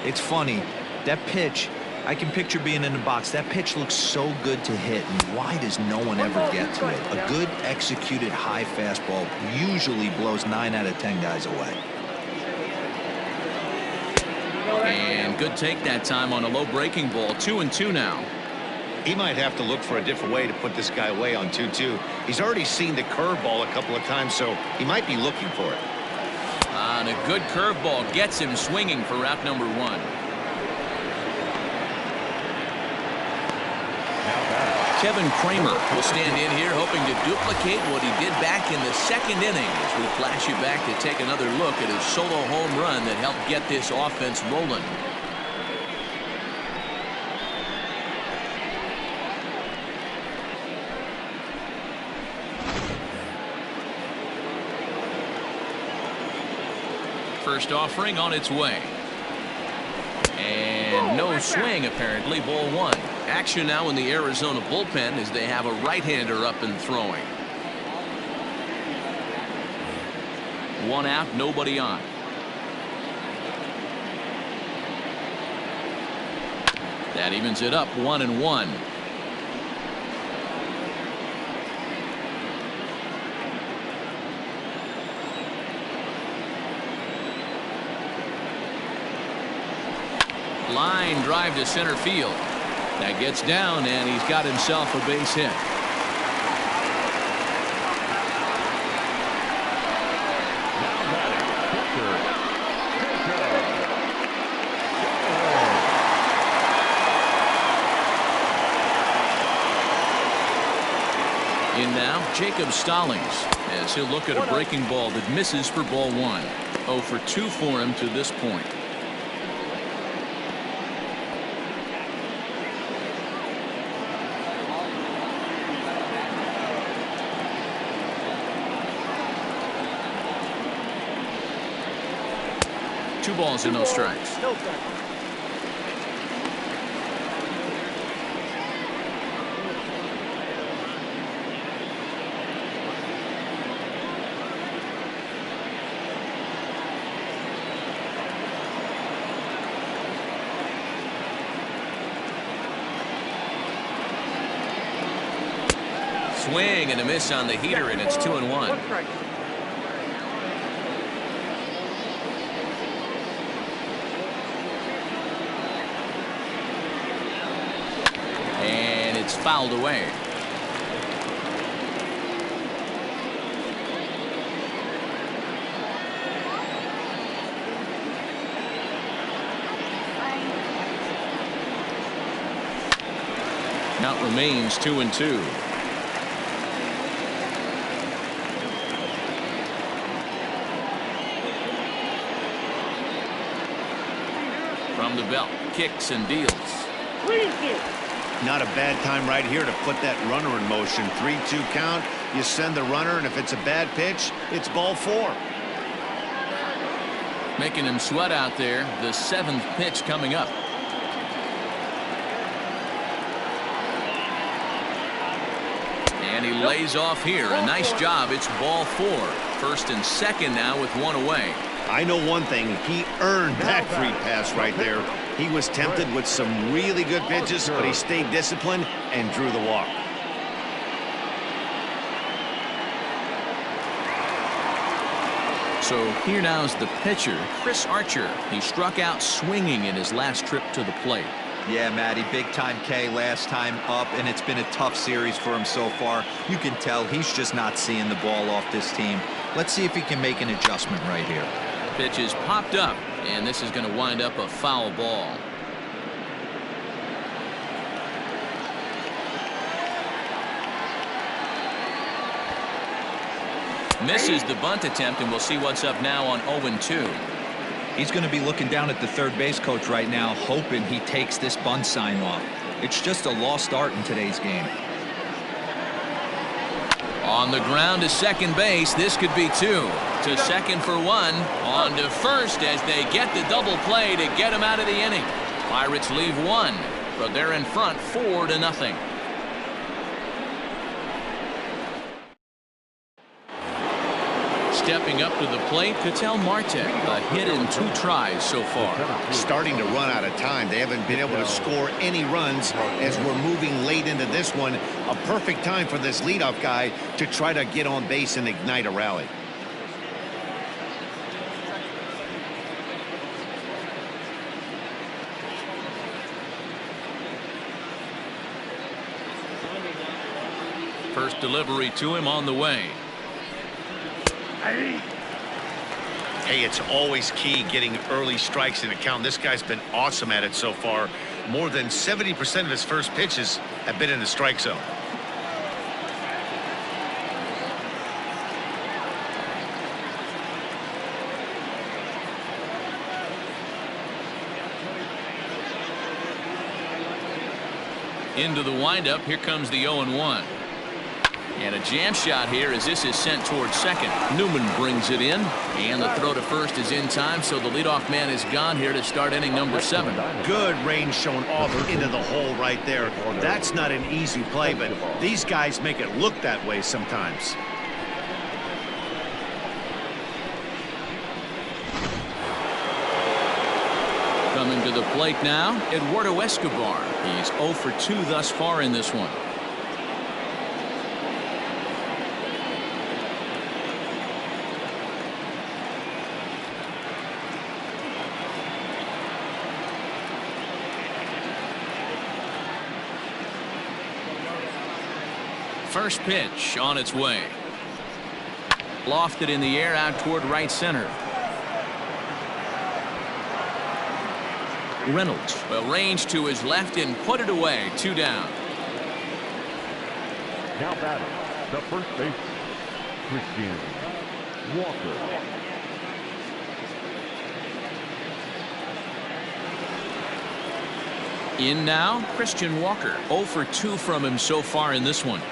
It's funny, that pitch, I can picture being in the box. That pitch looks so good to hit, and why does no one ever get to it? A good executed high fastball usually blows 9 out of 10 guys away. And good take that time on a low breaking ball. 2-2 now. He might have to look for a different way to put this guy away on 2-2. He's already seen the curveball a couple of times, so he might be looking for it. And a good curveball gets him swinging for route number 1. Kevin Kramer will stand in here hoping to duplicate what he did back in the second inning as we flash you back to take another look at his solo home run that helped get this offense rolling. First offering on its way. And no swing apparently. Ball 1. Action now in the Arizona bullpen as they have a right-hander up and throwing. 1 out, nobody on. That evens it up 1-1. Line drive to center field. That gets down, and he's got himself a base hit. In now, Jacob Stallings, as he'll look at a breaking ball that misses for ball 1. 0 for 2 for him to this point. Two balls and no strikes. Swing and a miss on the heater, and it's 2-1. And it's fouled away. Count remains 2-2. From the belt, kicks and deals. Not a bad time right here to put that runner in motion. 3-2 count. You send the runner, and if it's a bad pitch, it's ball 4. Making him sweat out there. The 7th pitch coming up. And he lays off here. A nice job. It's ball 4. First and second now with 1 away. I know one thing. He earned that free pass right there. He was tempted with some really good pitches, but he stayed disciplined and drew the walk. So here now is the pitcher, Chris Archer. He struck out swinging in his last trip to the plate. Yeah, Matty, big-time K last time up, and it's been a tough series for him so far. You can tell he's just not seeing the ball off this team. Let's see if he can make an adjustment right here. Pitch is popped up, and this is going to wind up a foul ball. Misses the bunt attempt, and we'll see what's up now on 0-2. He's going to be looking down at the third base coach right now, hoping he takes this bunt sign off. It's just a lost art in today's game. On the ground to second base, this could be 2. To second for 1. On to first as they get the double play to get him out of the inning. Pirates leave 1, but they're in front 4-0. Stepping up to the plate, Ketel Marte. A hit in 2 tries so far. Starting to run out of time. They haven't been able to score any runs as we're moving late into this one. A perfect time for this leadoff guy to try to get on base and ignite a rally. First delivery to him on the way. Hey, it's always key getting early strikes in a count. This guy's been awesome at it so far. More than 70% of his first pitches have been in the strike zone. Into the windup, here comes the 0-1. And a jam shot here as this is sent towards second. Newman brings it in, and the throw to first is in time, so the leadoff man is gone here to start inning number 7. Good range shown off into the hole right there. That's not an easy play, but these guys make it look that way sometimes. Coming to the plate now, Eduardo Escobar. He's 0 for 2 thus far in this one. First pitch on its way. Lofted in the air out toward right center. Reynolds will range to his left and put it away. 2 down. Now batting, the first baseman, Christian Walker. In now, Christian Walker. 0 for 2 from him so far in this one.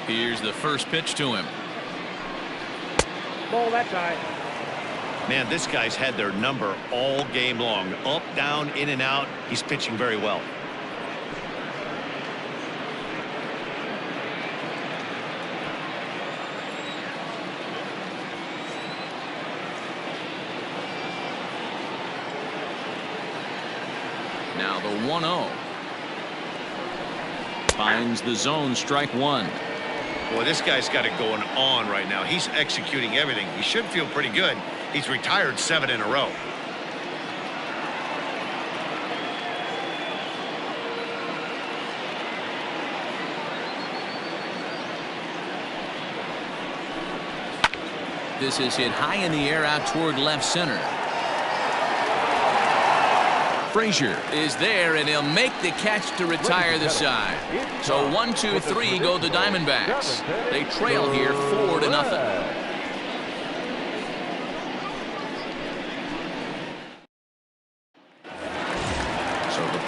Here's the first pitch to him. Ball that time. Man, this guy's had their number all game long. Up, down, in and out. He's pitching very well. Now the 1-0. Finds the zone, strike 1. Boy, this guy's got it going on right now. He's executing everything. He should feel pretty good. He's retired 7 in a row. This is hit high in the air out toward left center. Frazier is there, and he'll make the catch to retire the side. So 1, 2, 3 go the Diamondbacks. They trail here 4-0.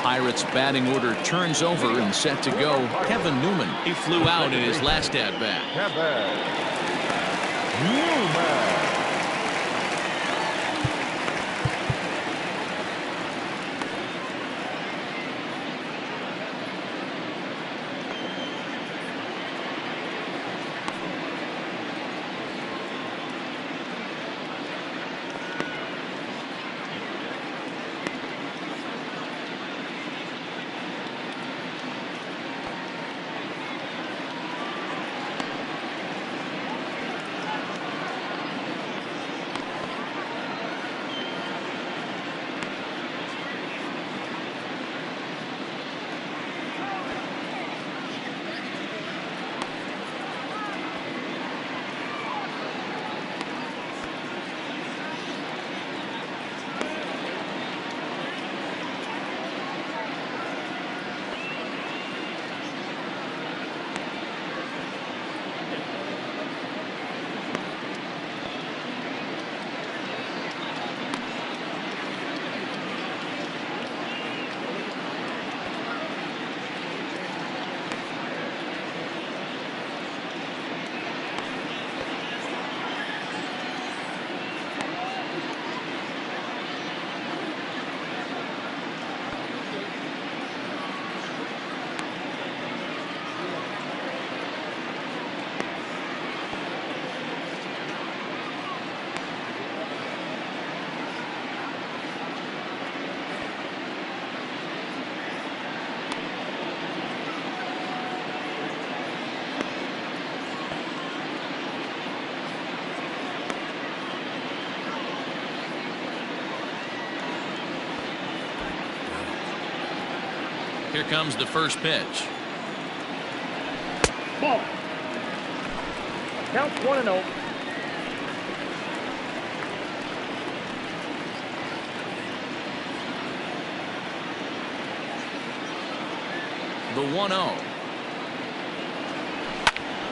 Pirates batting order turns over and set to go. Kevin Newman. He flew out in his last at bat. Here comes the first pitch. Ball. Count 1-0. The 1-0.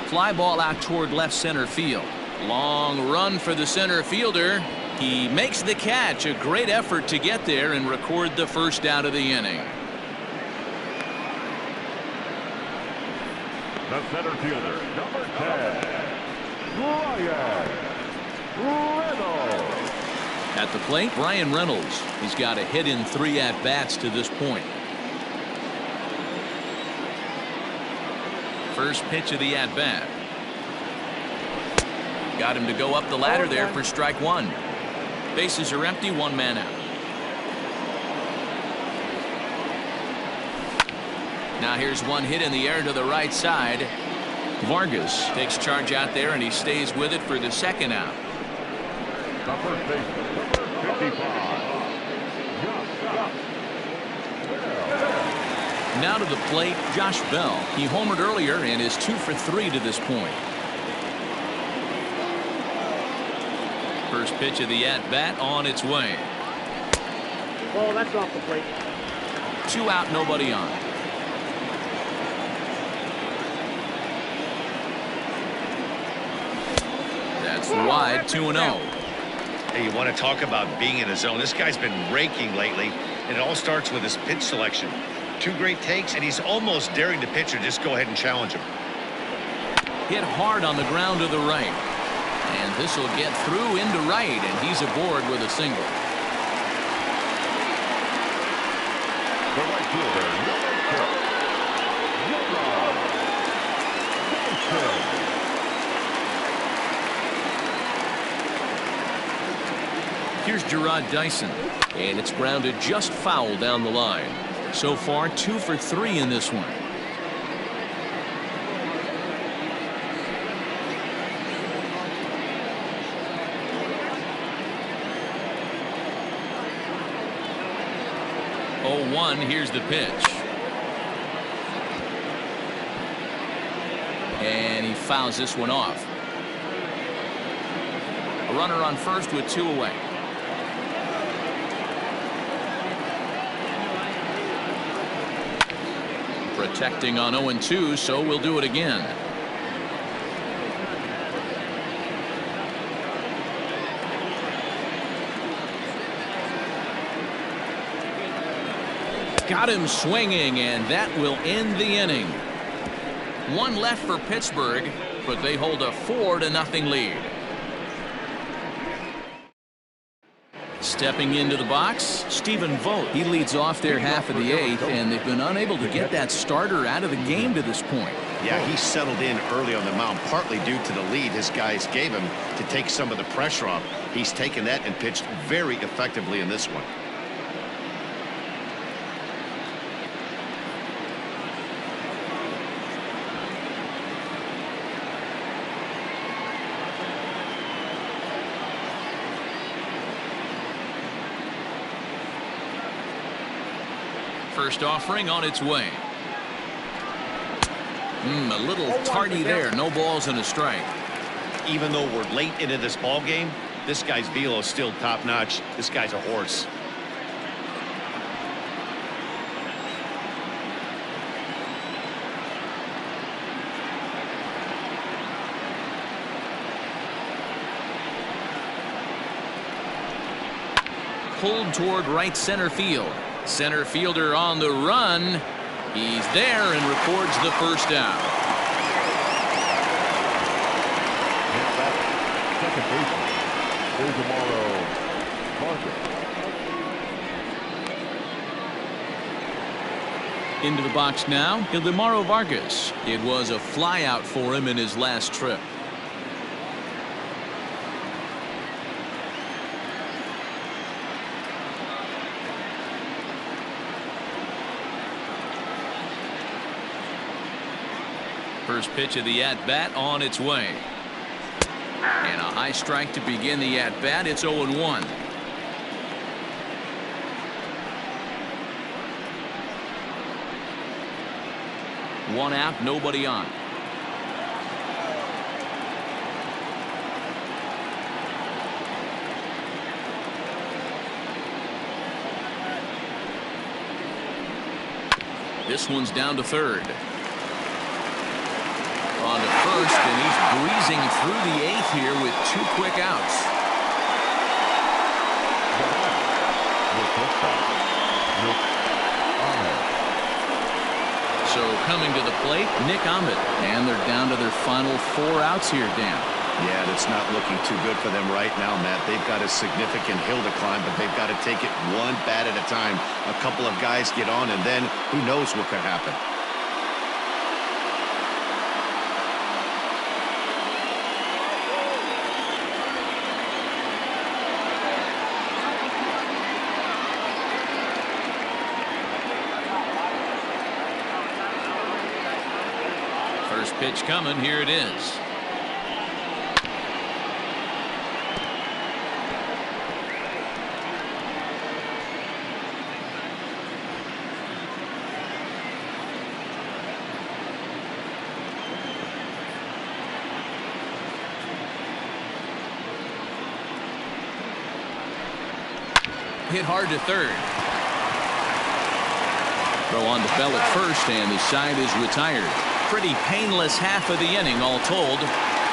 Fly ball out toward left center field. Long run for the center fielder. He makes the catch. A great effort to get there and record the first out of the inning. The center fielder, number 10, Ryan Reynolds. At the plate, Ryan Reynolds. He's got a hit in 3 at-bats to this point. First pitch of the at-bat. Got him to go up the ladder there for strike 1. Bases are empty, 1 man out. Now here's one hit in the air to the right side. Vargas takes charge out there, and he stays with it for the second out. The first baseman, number 55. Now to the plate, Josh Bell. He homered earlier and is 2 for 3 to this point. First pitch of the at-bat on its way. Ball, that's off the plate. 2 out, nobody on. That's wide, 2-0. Hey, you want to talk about being in a zone? This guy's been raking lately, and it all starts with his pitch selection. 2 great takes, and he's almost daring the pitcher just go ahead and challenge him. Hit hard on the ground to the right. And this will get through into right, and he's aboard with a single. The right fielder, number 6, Here's Gerard Dyson, and it's grounded just foul down the line. So far, 2 for 3 in this one. Oh, 1, here's the pitch. And he fouls this one off. A runner on first with 2 away. Protecting on 0-2, so we'll do it again. Got him swinging, and that will end the inning. 1 left for Pittsburgh, but they hold a 4-0 lead. Stepping into the box, Stephen Vogt. He leads off their half of the 8th, and they've been unable to get that starter out of the game to this point. Yeah, he settled in early on the mound, partly due to the lead his guys gave him to take some of the pressure off. He's taken that and pitched very effectively in this one. First offering on its way. A little tardy there. No balls and a strike. Even though we're late into this ball game, this guy's velo is still top notch. This guy's a horse. Pulled toward right center field. Center fielder on the run. He's there and records the first out. And that's second baseman, Vargas. Into the box now, Ildemaro Vargas. It was a flyout for him in his last trip. First pitch of the at-bat on its way. And a high strike to begin the at-bat. It's 0-1. One out, nobody on. This one's down to third. On to first, and he's breezing through the eighth here with 2 quick outs. So coming to the plate, Nick Ahmed. And they're down to their final 4 outs here, Dan. Yeah, that's not looking too good for them right now, Matt. They've got a significant hill to climb, but they've got to take it one bat at a time. A couple of guys get on, and then who knows what could happen. First pitch coming. Here it is. Hit hard to third. Throw on to Bell at first, and the side is retired. Pretty painless half of the inning, all told.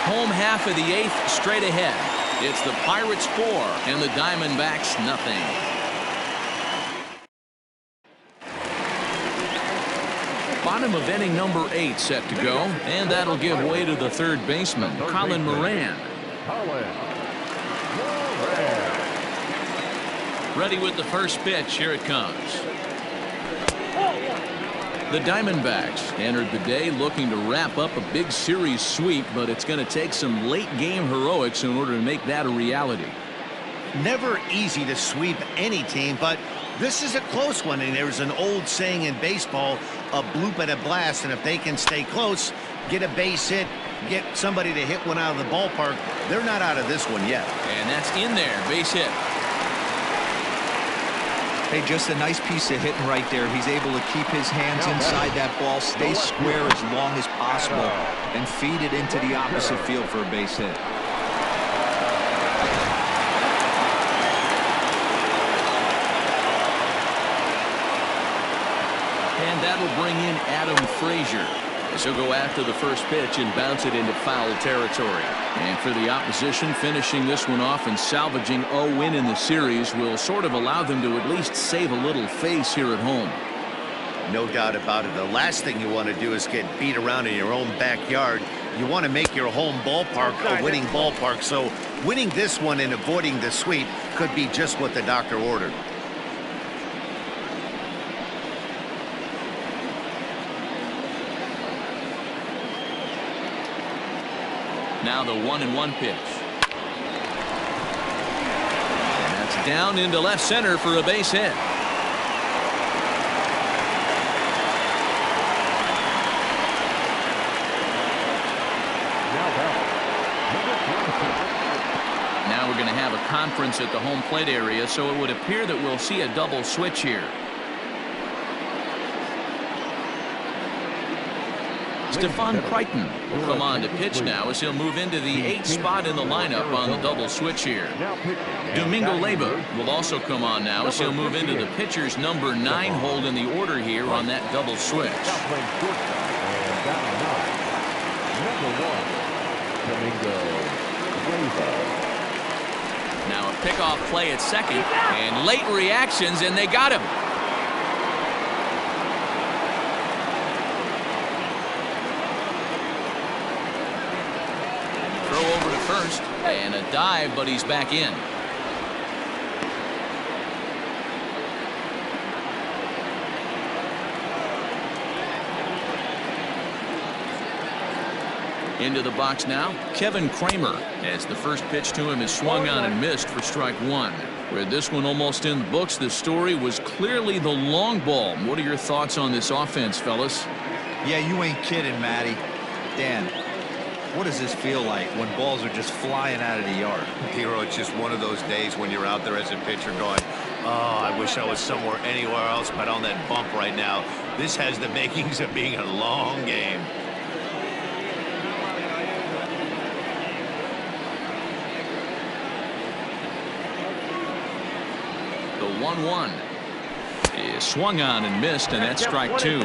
Home half of the eighth, straight ahead. It's the Pirates 4 and the Diamondbacks nothing. Bottom of inning number 8 set to go, and that'll give way to the third baseman, Colin Moran. Ready with the first pitch. Here it comes. The Diamondbacks entered the day looking to wrap up a big series sweep, but it's going to take some late game heroics in order to make that a reality. Never easy to sweep any team, but this is a close one, and there's an old saying in baseball, a bloop and a blast, and if they can stay close, get a base hit, get somebody to hit one out of the ballpark, they're not out of this one yet. And that's in there, base hit. Hey, just a nice piece of hitting right there. He's able to keep his hands inside that ball, stay square as long as possible, and feed it into the opposite field for a base hit. And that'll bring in Adam Frazier, as he'll go after the first pitch and bounce it into foul territory. And for the opposition, finishing this one off and salvaging a win in the series will sort of allow them to at least save a little face here at home. No doubt about it. The last thing you want to do is get beat around in your own backyard. You want to make your home ballpark a winning ballpark. So winning this one and avoiding the sweep could be just what the doctor ordered. Now the 1-1 pitch. And that's down into left center for a base hit. Now we're going to have a conference at the home plate area, so it would appear that we'll see a double switch here. Stephon Crichton will come on to pitch now as he'll move into the 8th spot in the lineup on the double switch here. Domingo Leyba will also come on now as he'll move into the pitcher's number 9 hold in the order here on that double switch. Now a pickoff play at second, and late reactions, and they got him. First, and a dive, but he's back in. Into the box now, Kevin Kramer, as the first pitch to him is swung on and missed for strike 1. With this one almost in the books, the story was clearly the long ball. What are your thoughts on this offense, fellas? Yeah, you ain't kidding, Matty. Dan, what does this feel like when balls are just flying out of the yard? Hero, it's just one of those days when you're out there as a pitcher going, Oh, I wish I was somewhere anywhere else but on that bump right now. This has the makings of being a long game. The 1-1 is swung on and missed, and that's strike 2.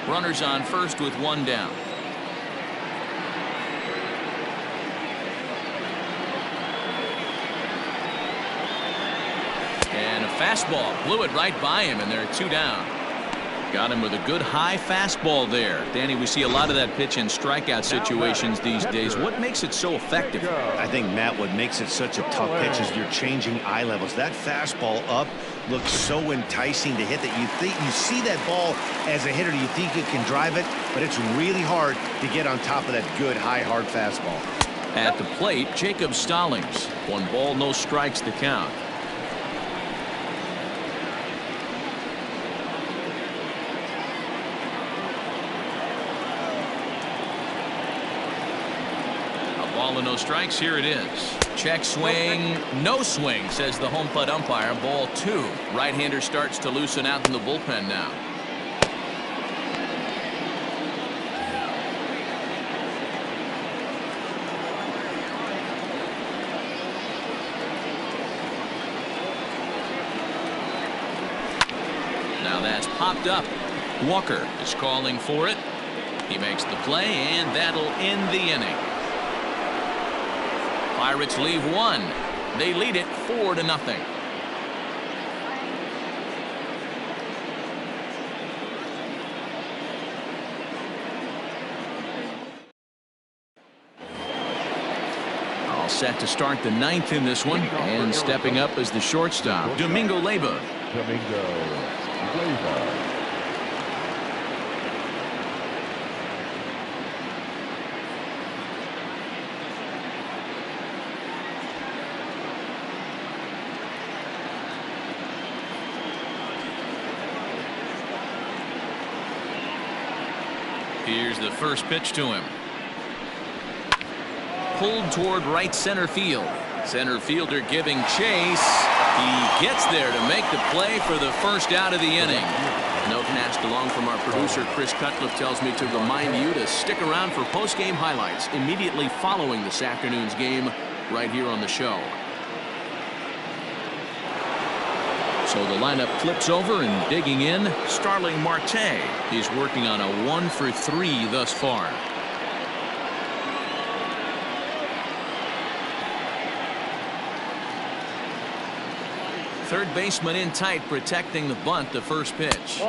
Runners on first with 1 down. And a fastball blew it right by him, and there are 2 down. Got him with a good high fastball there. Danny, we see a lot of that pitch in strikeout situations these days. What makes it so effective? I think, Matt, what makes it such a tough pitch is you're changing eye levels. That fastball up looks so enticing to hit that you see that ball as a hitter, you think you can drive it, but it's really hard to get on top of that good high hard fastball. At the plate, Jacob Stallings. 1 ball, no strikes to count. Ball and no strikes. Here it is. Check swing. No swing, says the home plate umpire. Ball 2. Right-hander starts to loosen out in the bullpen now. Now that's popped up. Walker is calling for it. He makes the play, and that'll end the inning. Pirates leave 1. They lead it 4-0. All set to start the 9th in this one, and stepping up as the shortstop, Domingo Leyba. Domingo Leyba. Here's the first pitch to him. Pulled toward right center field. Center fielder giving chase. He gets there to make the play for the first out of the inning. A note passed along from our producer Chris Cutcliffe tells me to remind you to stick around for post-game highlights immediately following this afternoon's game right here on the show. So the lineup flips over, and digging in, Starling Marte. He's working on a 1 for 3 thus far. Third baseman in tight, protecting the bunt, the first pitch.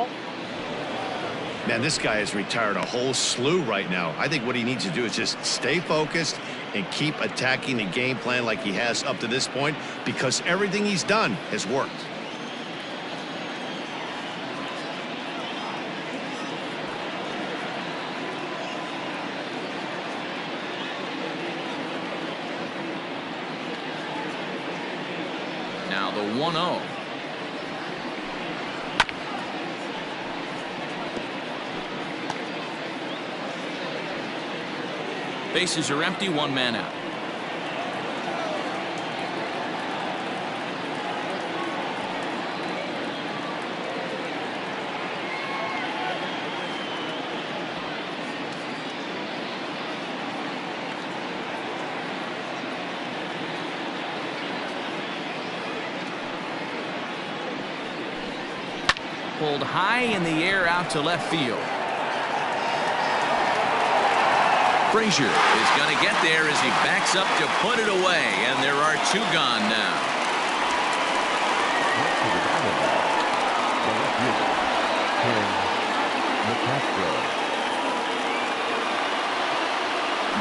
Man, this guy has retired a whole slew right now. I think what he needs to do is just stay focused and keep attacking the game plan like he has up to this point, because everything he's done has worked. Now the 1-0. Bases are empty, 1 man out. Pulled high in the air out to left field. Frazier is going to get there as he backs up to put it away, and there are 2 gone now.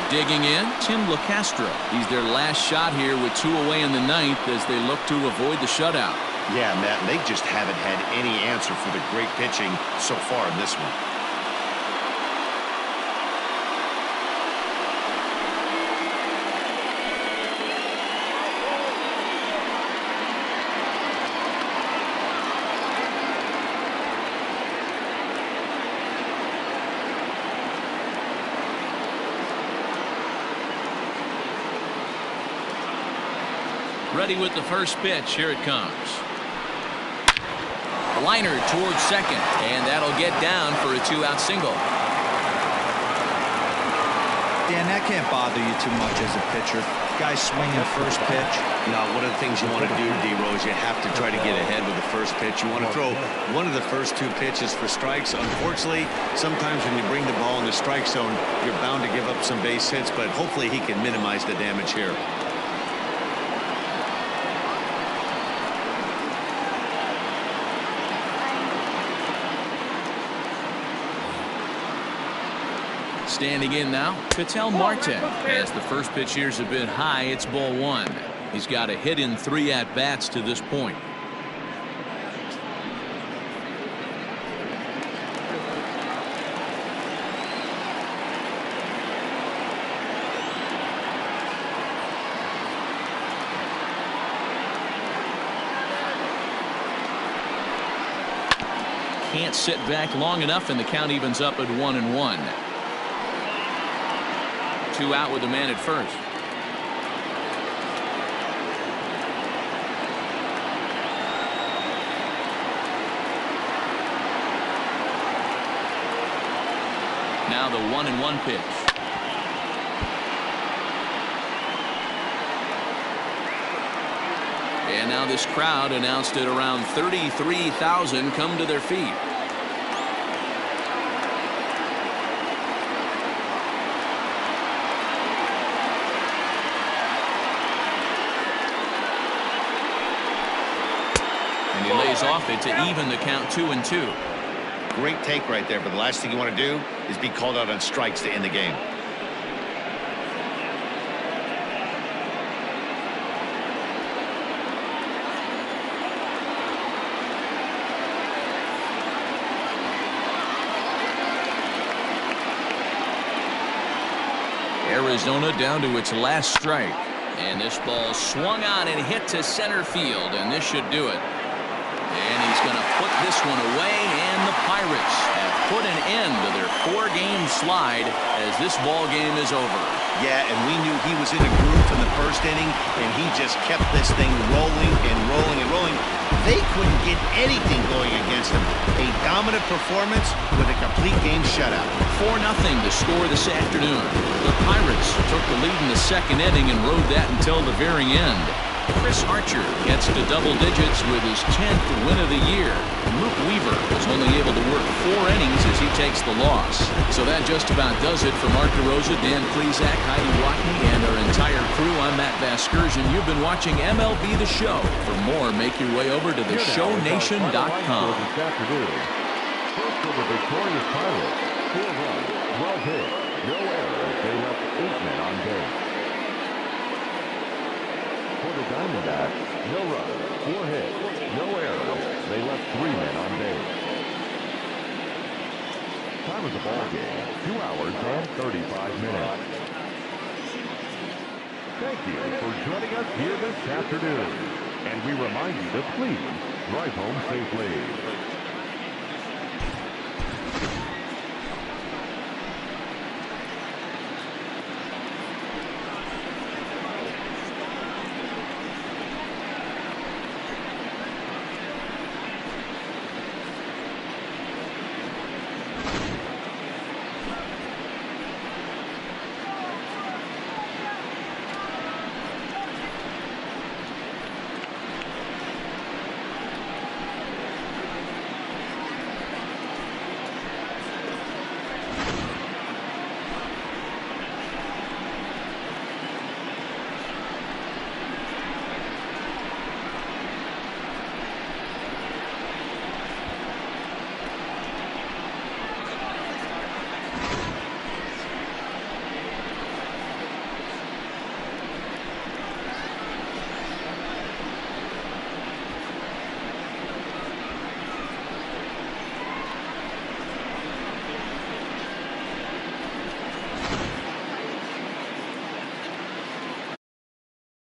Digging in, Tim LeCastro. He's their last shot here with 2 away in the 9th as they look to avoid the shutout. Yeah, Matt, and they just haven't had any answer for the great pitching so far in this one. Ready with the first pitch. Here it comes. Liner towards second, and that'll get down for a 2-out single. Dan, that can't bother you too much as a pitcher. Guy swinging first pitch. No, one of the things you want to do, D-Rose, you have to try to get ahead with the first pitch. You want to throw one of the first 2 pitches for strikes. Unfortunately, sometimes when you bring the ball in the strike zone, you're bound to give up some base hits, but hopefully he can minimize the damage here. Standing in now, Ketel Marte. As the first pitch here's a bit high, it's ball 1. He's got a hit in 3 at-bats to this point. Can't sit back long enough, and the count evens up at 1-1. 2 out with the man at first. Now the 1-1 pitch. And now this crowd announced at around 33,000 come to their feet. And he lays off it to even the count 2-2. Great take right there, but the last thing you want to do is be called out on strikes to end the game. Arizona down to its last strike. And this ball swung on and hit to center field, and this should do it. And he's going to put this one away, and the Pirates have put an end to their 4-game slide as this ball game is over. Yeah, and we knew he was in a groove from the first inning, and he just kept this thing rolling and rolling and rolling. They couldn't get anything going against him. A dominant performance with a complete game shutout. 4-0 to score this afternoon. The Pirates took the lead in the second inning and rode that until the very end. Chris Archer gets to double digits with his 10th win of the year. Luke Weaver was only able to work 4 innings as he takes the loss. So that just about does it for Mark DeRosa, Dan Plesac, Heidi Watney, and our entire crew. I'm Matt Vasgersian. You've been watching MLB The Show. For more, make your way over to theshownation.com. This afternoon, first for the victorious Pirates, 4 runs, 12 hits, no errors. They left 8 men on base. For the Diamondbacks, no runs, 4 hits, no errors. They left 3 men on base. Time of the ball game, 2 hours and 35 minutes. Thank you for joining us here this afternoon. And we remind you to please drive home safely.